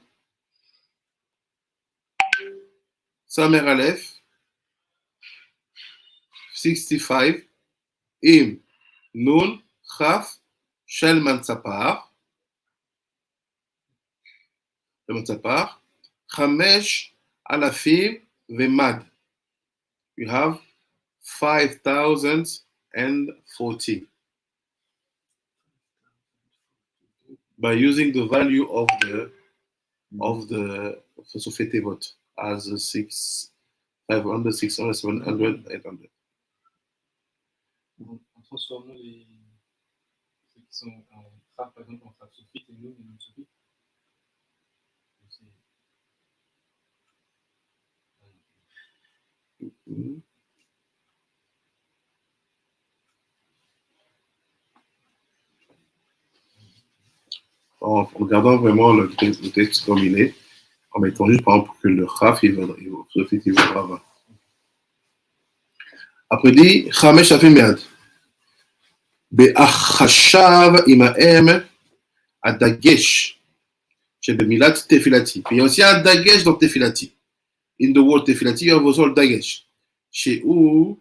Samer Aleph, 65, Im, Nun, Chaf, Shel Mansapar, demande sa part. Chamesh alafim vemad. You have 5,040. By using the value of the Sofet Tevot as 500, 600, 700, 800. En transformant les ceux qui sont en frappe, par exemple, en frappe sophite et nous, les non-sophites. En regardant vraiment le texte comme il est, en mettant juste par exemple que le Chaf, il vaudra 20. Après dit, Chamesh Afimiad. Be'achashav imaem adagesh. Shebemilat tefilati. Puis il y a aussi un dagesh dans tefilati. In the word tefilati, you have also dagesh. She'u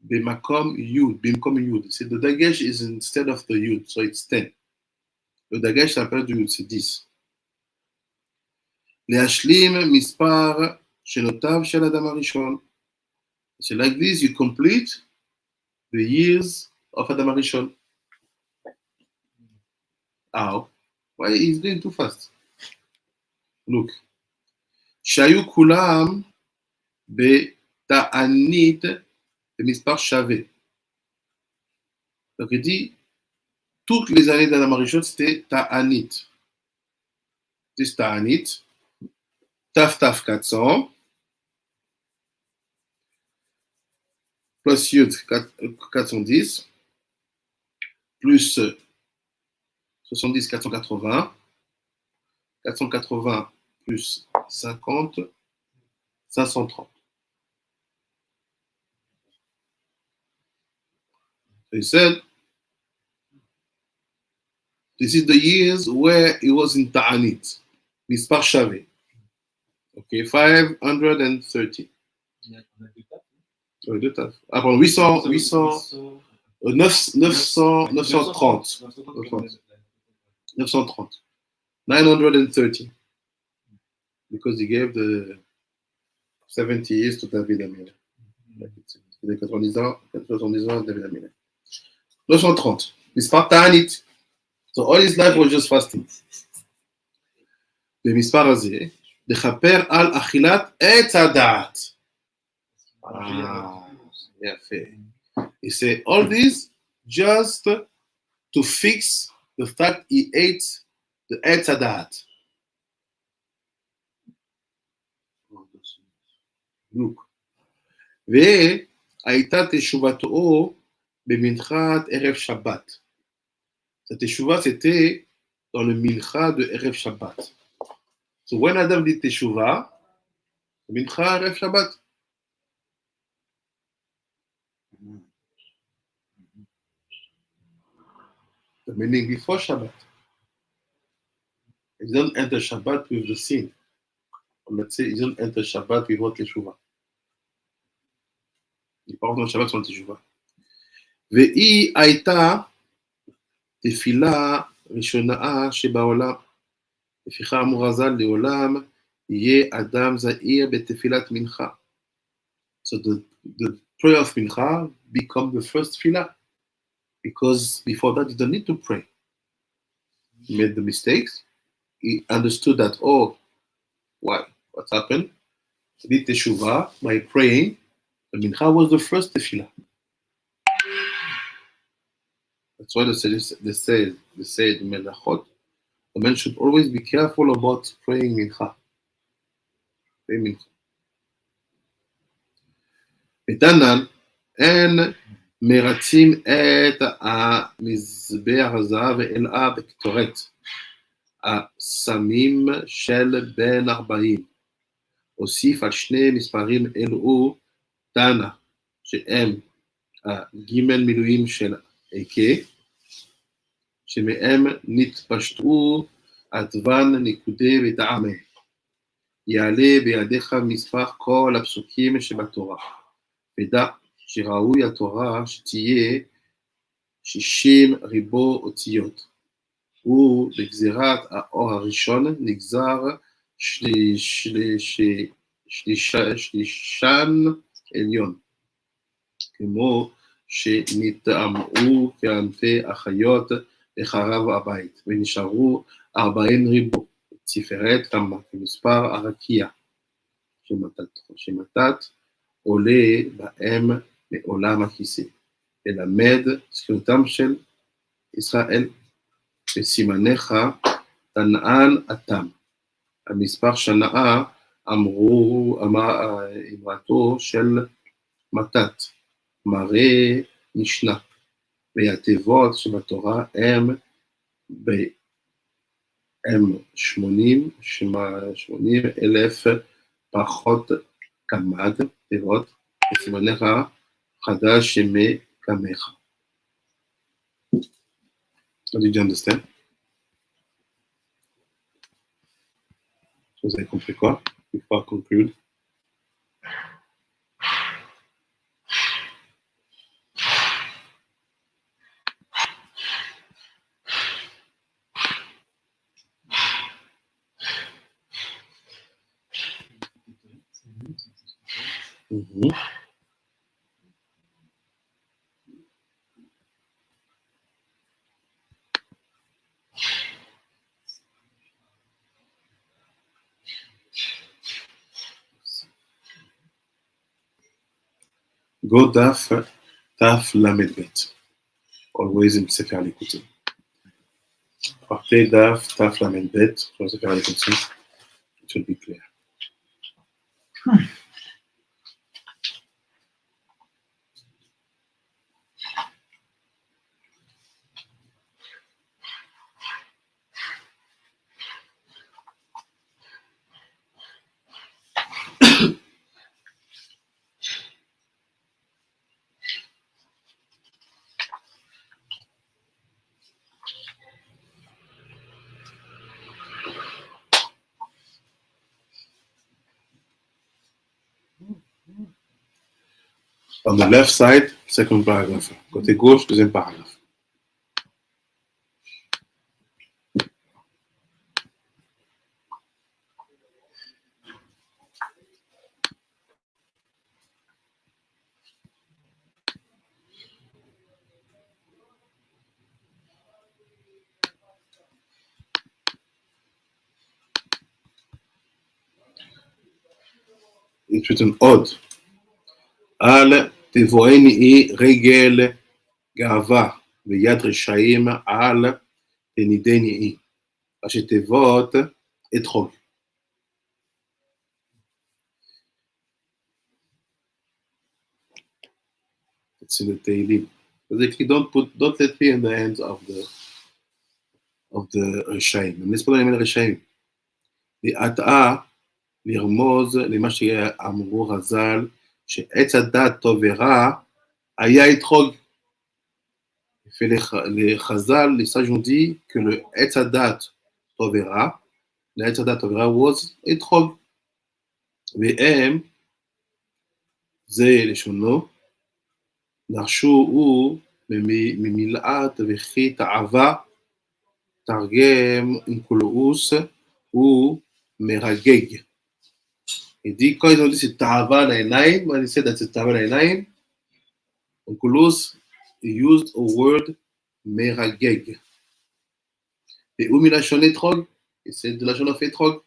bemakom yud. Bimkom yud. So the dagesh is instead of the yud, so it's 10. Le dagesh, c'est à part du yud, c'est 10. Le'ashlim mispar shelotav shel adam harishon. So like this, you complete the years of Adam Harishon. How? Why he's doing too fast? Look. Shayu kulam beta'anit bemispar shavé. Donc il dit, toutes les années d'Adam Harishon, c'était ta'anit. C'est ta'anit. Taf 400. Plus Yud 410. Plus 70, 480. 480 plus 50, 530. So he said, this is the years where it was in Ta'anit. Mispar Shavé. Okay, 530. Deux taf. Ah, pardon, 930. 930. Because he gave the 70 years to David Amir. Il a 90 ans à David Amir. 930. Mispar Ta'anit. So all his life was just fasting. במספר הזה, לכפר על אכילת עץ הדעת. יפה. He said, all this just to fix the fact he ate the עץ הדעת. Look. והייתה תשובתו במנחת ערב שבת. Cette teshuva, c'était dans le mincha de Erev Shabbat. So when Adam did teshuva, mincha Erev Shabbat. The meaning before Shabbat. He doesn't enter Shabbat with the sin. Or let's say he doesn't enter Shabbat without teshuva. Il part dans Shabbat sans teshuva. Ve'i aita תפילה ראשונה שבעולם, לפיכך אמור הז"ל לעולם, יהיה אדם זהיר בתפילת מנחה. So the prayer of mincha become the first tefillah, because before that you don't need to pray. He made the mistakes, he understood that, oh, why? What happened? He did teshuvah by praying, the mincha was the first tefillah. That's why they say in Melachot, the man should always be careful about praying mincha. ותנן, אין מרצים את המזבח הזהב אלא בקטורת, הסמים של בן 40. הוסיף על שני מספרים אלו תנא, שהם ג' מילואים של עקה, שמהם נתפשטו עדבן נקודי וטעמי. יעלה בידיך מספר כל הפסוקים שבתורה. ודע שראוי התורה שתהיה 60 ריבו אותיות. הוא בגזירת האור הראשון נגזר שלישן עליון, כמו שנטעמו כענפי החיות לחרב הבית, ונשארו 40 ריבו, ציפרת כמה, כמספר הרקיע, שמתת עולה בהם מעולם הכיסא, ולמד זכותם של ישראל, וסימניך תנען אתם. המספר שנאה אמרתו של מתת, מראה משנה, והתיבות שבתורה הם 80,000 פחות כמד, תיבות, וסימניך חדש שמי כמך. Did you understand? Vous avez compris quoi? Before I conclude. Mm-hmm. Go taf lamed bet. Always in Sefer Likutim. Partez daf taf lamed bet sur Sefer Likutim. It will be clear. On the left side, second paragraph. Côté gauche, deuxième paragraphe. It's written odd. Al תבואני רגל גאווה ויד רשעים על תנידני ראשי תיבות אתרוג. It's in the Tehillim. Basically, don't let me in the hands of the רשעים. אני מספר להם על רשעים. להטעה, לרמוז למה שאמרו חז"ל, שעץ הדת טוב ורע היה אתרוג. Les Chazal, les sages ont dit que le Etzadat Tovera, le Etzadat Tovera was Etrog. והם, זה לשונו, דרשו הוא ממילאת וכי תאווה, תרגם אינקולוס, הוא מרגג. Il dit, quand ils ont dit c'est tava l'Ainaim, when he said that c'est tava l'Ainaim, אינקולוס, he used a word merageg. Et où milachon etrog, et c'est de la shon of etrog.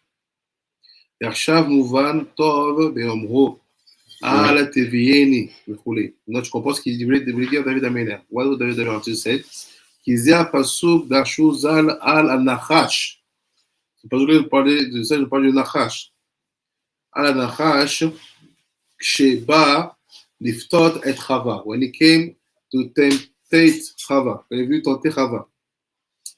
ועכשיו מובן טוב באומרו, אל תביאני וכולי. Donc je comprends ce qu'il voulait dire David Améler. What would David Améler say? כי זה הפסוק דרשו ז"ל על הנחש. C'est pas de parler de ça, je parle du נחש. על הנחש, כשבא לפתות את חווה. When he came to temptate חווה, quand il est venu tenter חווה.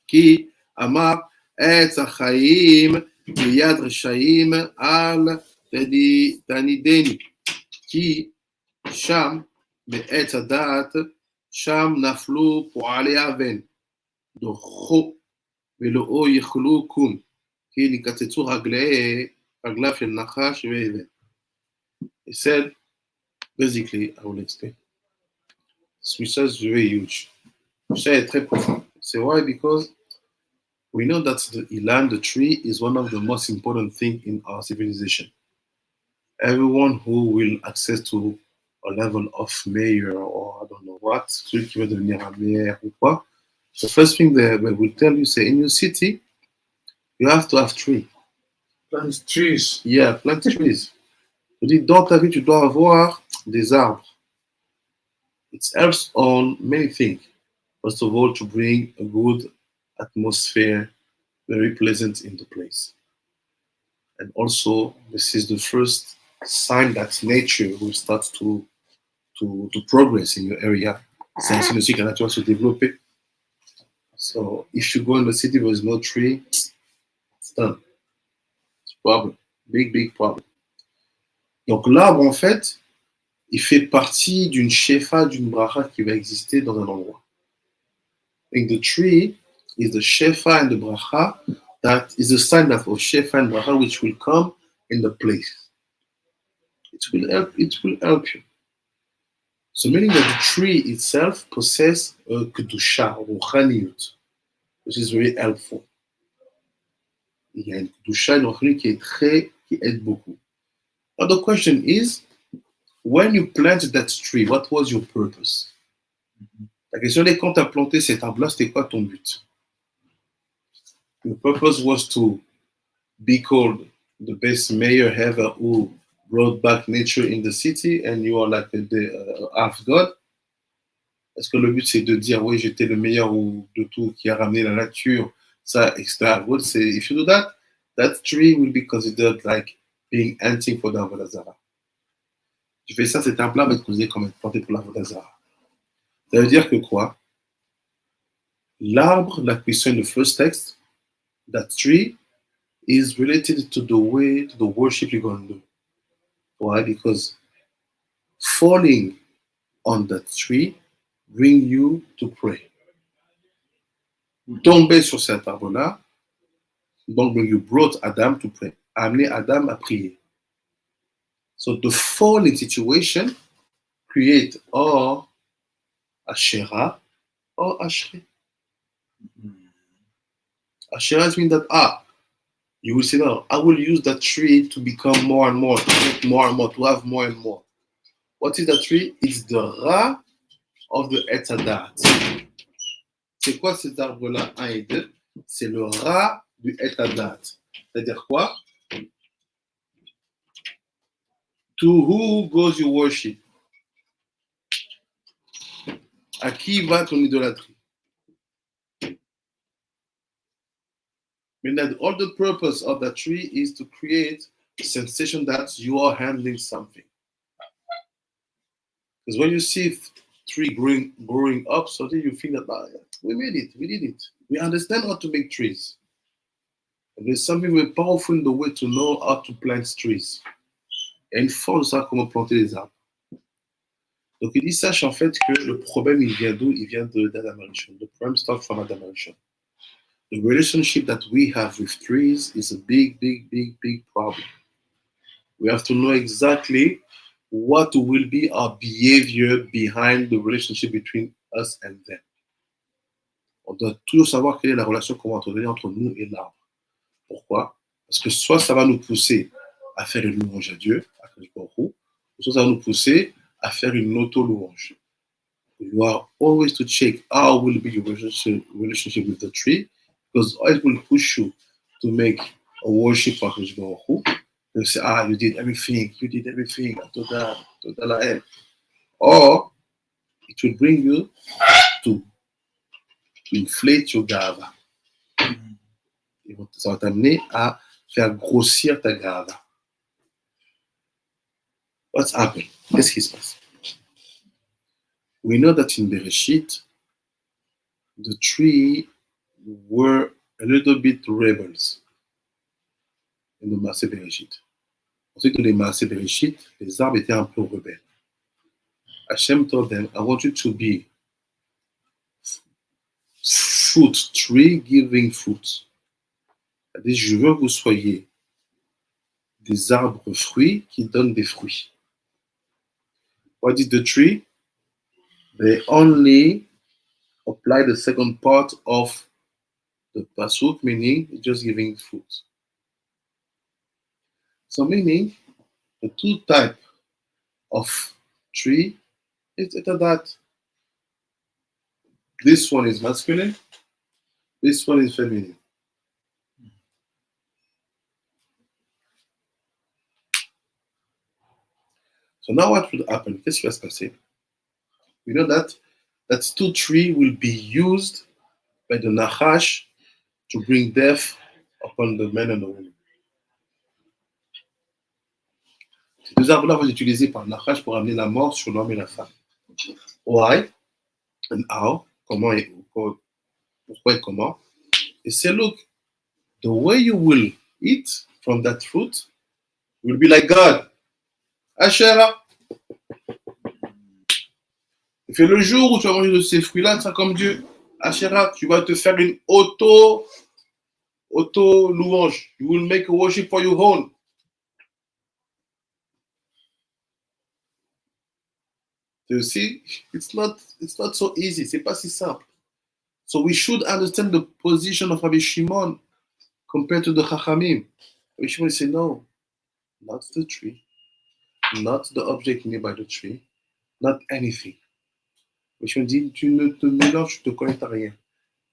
כי אמר, עץ החיים ביד רשעים על תנידני. כי שם, בעץ הדעת, שם נפלו פועלי אבן, דוחו ולא יכלו קום, כי נקצצו רגליו של נחש ואבן. He said, basically, I will explain. This research is very huge. Research est très profond. C'est why? Because We know that the Ilan, the tree, is one of the most important things in our civilization. Everyone who will access to a level of mayor or I don't know what, celui qui va devenir un maire ou quoi, the first thing they will tell you, say, in your city, you have to have tree. Plant trees. Yeah, plant trees. Je dis, dans ta vie, tu dois avoir des arbres. It helps on many things. First of all, to bring a good atmosphere, very pleasant in the place. And also, this is the first sign that nature will start to progress in your area. C'est ainsi aussi que la nature va se développer. So, if you go in the city where there's no tree, it's done. It's a problem. Big, big problem. Donc, l'arbre, en fait, il fait partie d'une shefa, d'une bracha qui va exister dans un endroit. And the tree is the shefa and the bracha that is a sign of shefa and bracha which will come in the place. It will help you. So meaning that the tree itself possesses a kedusha or chaniyut, which is very helpful. Il y a une kedusha, une chaniyut qui aide beaucoup. Now the question is, when you planted that tree, what was your purpose? La question est, quand tu as planté cet arbre-là, c'était quoi ton but? Your purpose was to be called the best mayor ever who brought back nature in the city and you are like the half god. Est-ce que le but c'est de dire oui j'étais le meilleur de tout qui a ramené la nature, ça, etc. Well, say, if you do that, that tree will be considered like being hunting for the Avoda Zarah. Tu fais ça, cet arbre-là va être considéré comme être planté pour l'Avoda Zarah. Ça veut dire que quoi? L'arbre, la question in the first text, that tree is related to the way, to the worship you're going to do. Why? Because falling on that tree bring you to pray. Tomber sur cet arbre-là, donc you brought Adam to pray. Amener Adam à prier. So the falling situation create or Asherah or Ashrei. Asherah means that you will say, no, I will use that tree to become more and more, to get more and more, to have more and more. What is that tree? It's the Ra of the Etzadat. C'est quoi cet arbre-là, 1 et 2? C'est le Ra du Etzadat. C'est-à-dire quoi? To who goes your worship? À qui va ton idolâtrie? Meaning that all the purpose of that tree is to create a sensation that you are handling something. Because when you see tree growing up, suddenly you think that we made it, we did it. We understand how to make trees. And there's something very powerful in the way to know how to plant trees. Il y a une force de savoir comment planter les arbres. Donc il sache en fait que le problème il vient d'où? Il vient d'Adam Arishon. The problem starts from Adam Arishon. The relationship that we have with trees is a big, big, big, big problem. We have to know exactly what will be our behavior behind the relationship between us and them. On doit toujours savoir quelle est la relation qu'on va entretenir entre nous et l'arbre. Pourquoi? Parce que soit ça va nous pousser à faire une louange à Dieu, soit ça va nous pousser à faire une auto-louange. You are always to check how will be your relationship with the tree, because it will push you to make a worship for Hashgachu. You say, you did everything, toda la haine. Or, it will bring you to inflate your gava. Ça va t'amener à faire grossir ta gava. What's happened? Qu'est-ce qui se passe? We know that in Bereshit, the tree were a little bit rebels in the Maaseh Bereshit. On sait que les Maaseh Bereshit, les arbres étaient un peu rebelles. Hashem told them, I want you to be fruit tree giving fruit. C'est-à-dire, je veux que vous soyez des arbres fruits qui donnent des fruits. What is the tree? They only apply the second part of The pasuk meaning just giving fruit. So meaning the two type of tree is that this one is masculine, this one is feminine. So now what will happen? Qu'est-ce qui va se passer? We know that two tree will be used by the Nachash to bring death upon the men and the women. Ces deux arbres-là vont être utilisés par le Nachash pour amener la mort sur l'homme et la femme. Why and how? Comment et pourquoi et comment? Et c'est look, the way you will eat from that fruit will be like God. Asherah. Et fait le jour où tu vas manger de ces fruits-là, tu seras comme Dieu. Asherah, tu vas te faire une auto-louange. You will make a worship for your own. You see, it's not so easy. C'est pas si simple. So we should understand the position of Rabbi Shimon compared to the Chachamim. Rabbi Shimon say, no, not the tree, not the object made by the tree, not anything. Rabbi Shimon dit, tu ne te mélanges, tu ne te connectes à rien.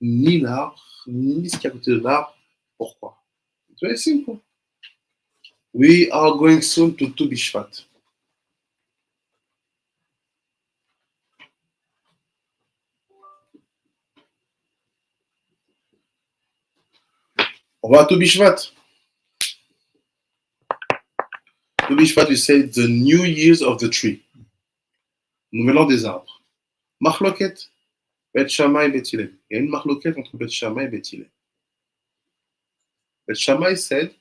Ni l'arbre, ni ce qui est à côté de l'arbre. Pourquoi? It's very simple. We are going soon to Tu Bishvat. On va à Tu Bishvat. Tu Bishvat, we say the new years of the tree. Nouvel an des arbres. Machloket, Bet Shammai, Bet Hillel. Il y a une machloket entre Bet Shammai et Bet Hillel. Bet Shammai said,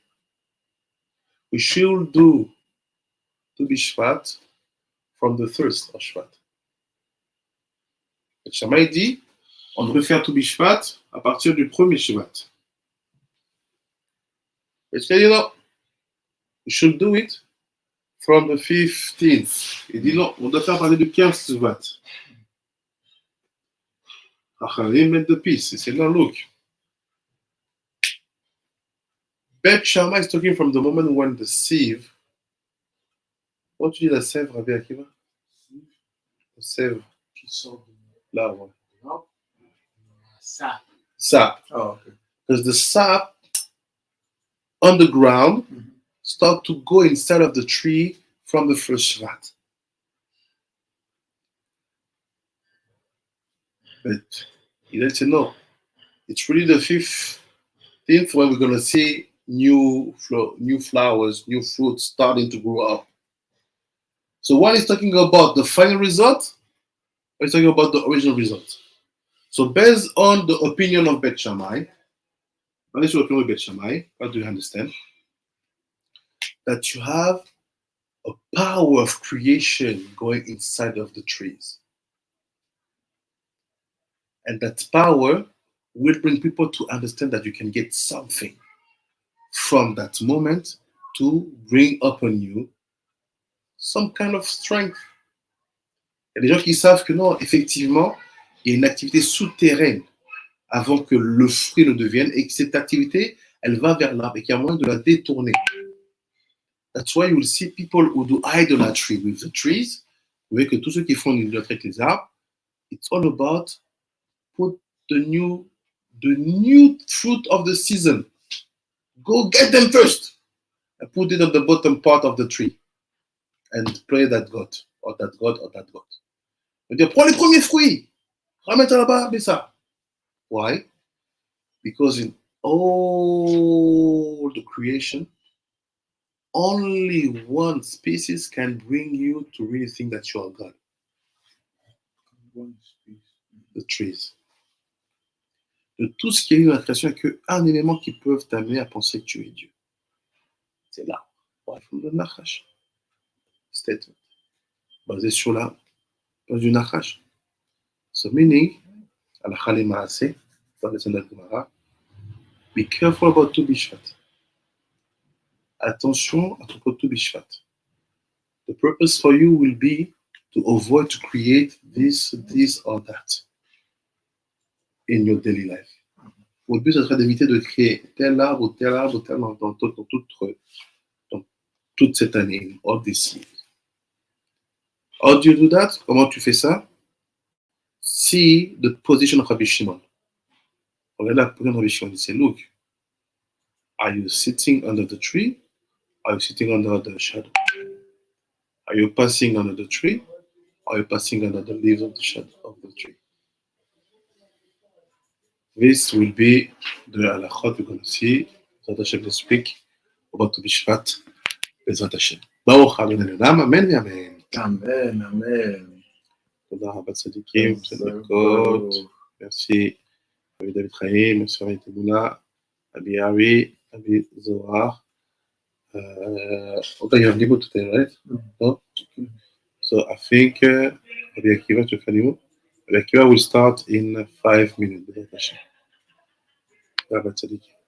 we should do Tu Bishvat from the first of Shvat. Bet Shammai dit, on devrait faire Tu Bishvat à partir du premier Shvat. Bet Hillel dit non, we should do it from the 15th. Il dit non, on doit faire parler du 15 Shvat. Acharim met the piece. He said, no, look. Bet Shammai is talking from the moment when the sieve. What do you la sève, Rabbi Akiva? La sève. Qui sort de L'arbre. sap. Sap. Oh, okay. Because the sap on the ground start to go inside of the tree from the first Shvat. But he didn't say no. It's really the 15th when we're going to see new flowers, new fruits starting to grow up. So one is talking about the final result, or is talking about the original result. So based on the opinion of Bet Shammai, what do you understand? That you have a power of creation going inside of the trees. And that power will bring people to understand that you can get something from that moment to bring upon you some kind of strength. Il y a des gens qui savent que non, effectivement, il y a une activité souterraine avant que le fruit ne devienne, et que cette activité, elle va vers l'arbre et qu'il y a moyen de la détourner. That's why you will see people who do idolatry with the trees. Vous voyez que tous ceux qui font l'idolâtrie avec les arbres, it's all about put the new fruit of the season. Go get them first and put it on the bottom part of the tree and pray that God or that God or that God. On dit, prends les premiers fruits, ramène là-bas, mais ça. Why? Because in all the creation, only one species can bring you to really think that you are God. One species. The trees. De tout ce qui est eu dans la création, il n'y a qu'un élément qui peut t'amener à penser que tu es Dieu. C'est là. From the Nachash. Statement. Basé sur la base du Nachash. So meaning, Halakha le Maaseh, dans les Sandal Gemara, be careful about Tu Bishvat. Attention à propos de Tu Bishvat. The purpose for you will be to avoid to create this or that in your daily life. où le but serait d'éviter de créer tel arbre ou tel arbre ou tel arbre dans toute cette année, all this year. How do you do that? Comment tu fais ça? See the position of Rabbi Shimon. Regarde la position de Rabbi Shimon. Il dit, look, are you sitting under the tree? Are you sitting under the shadow? Are you passing under the tree? Are you passing under the leaves of the shadow of the tree? This will be the halachot we're going to see. Bezrat Hashem this week about to Bishvat. Bezrat Hashem. Baruch Adonai Olam. Amen ואמן. Amen, amen. תודה רבה צדיקים, צדיקות. Merci. Rabbi David Chaim, merci Rabbi Tebouna, Rabbi Ari, Rabbi Zohar. Okay, you have Nibud today, right? No? So I think Rabbi Akiva, tu fais Nibud? Rabbi Akiva will start in 5 minutes. Rabbi Tzadikim.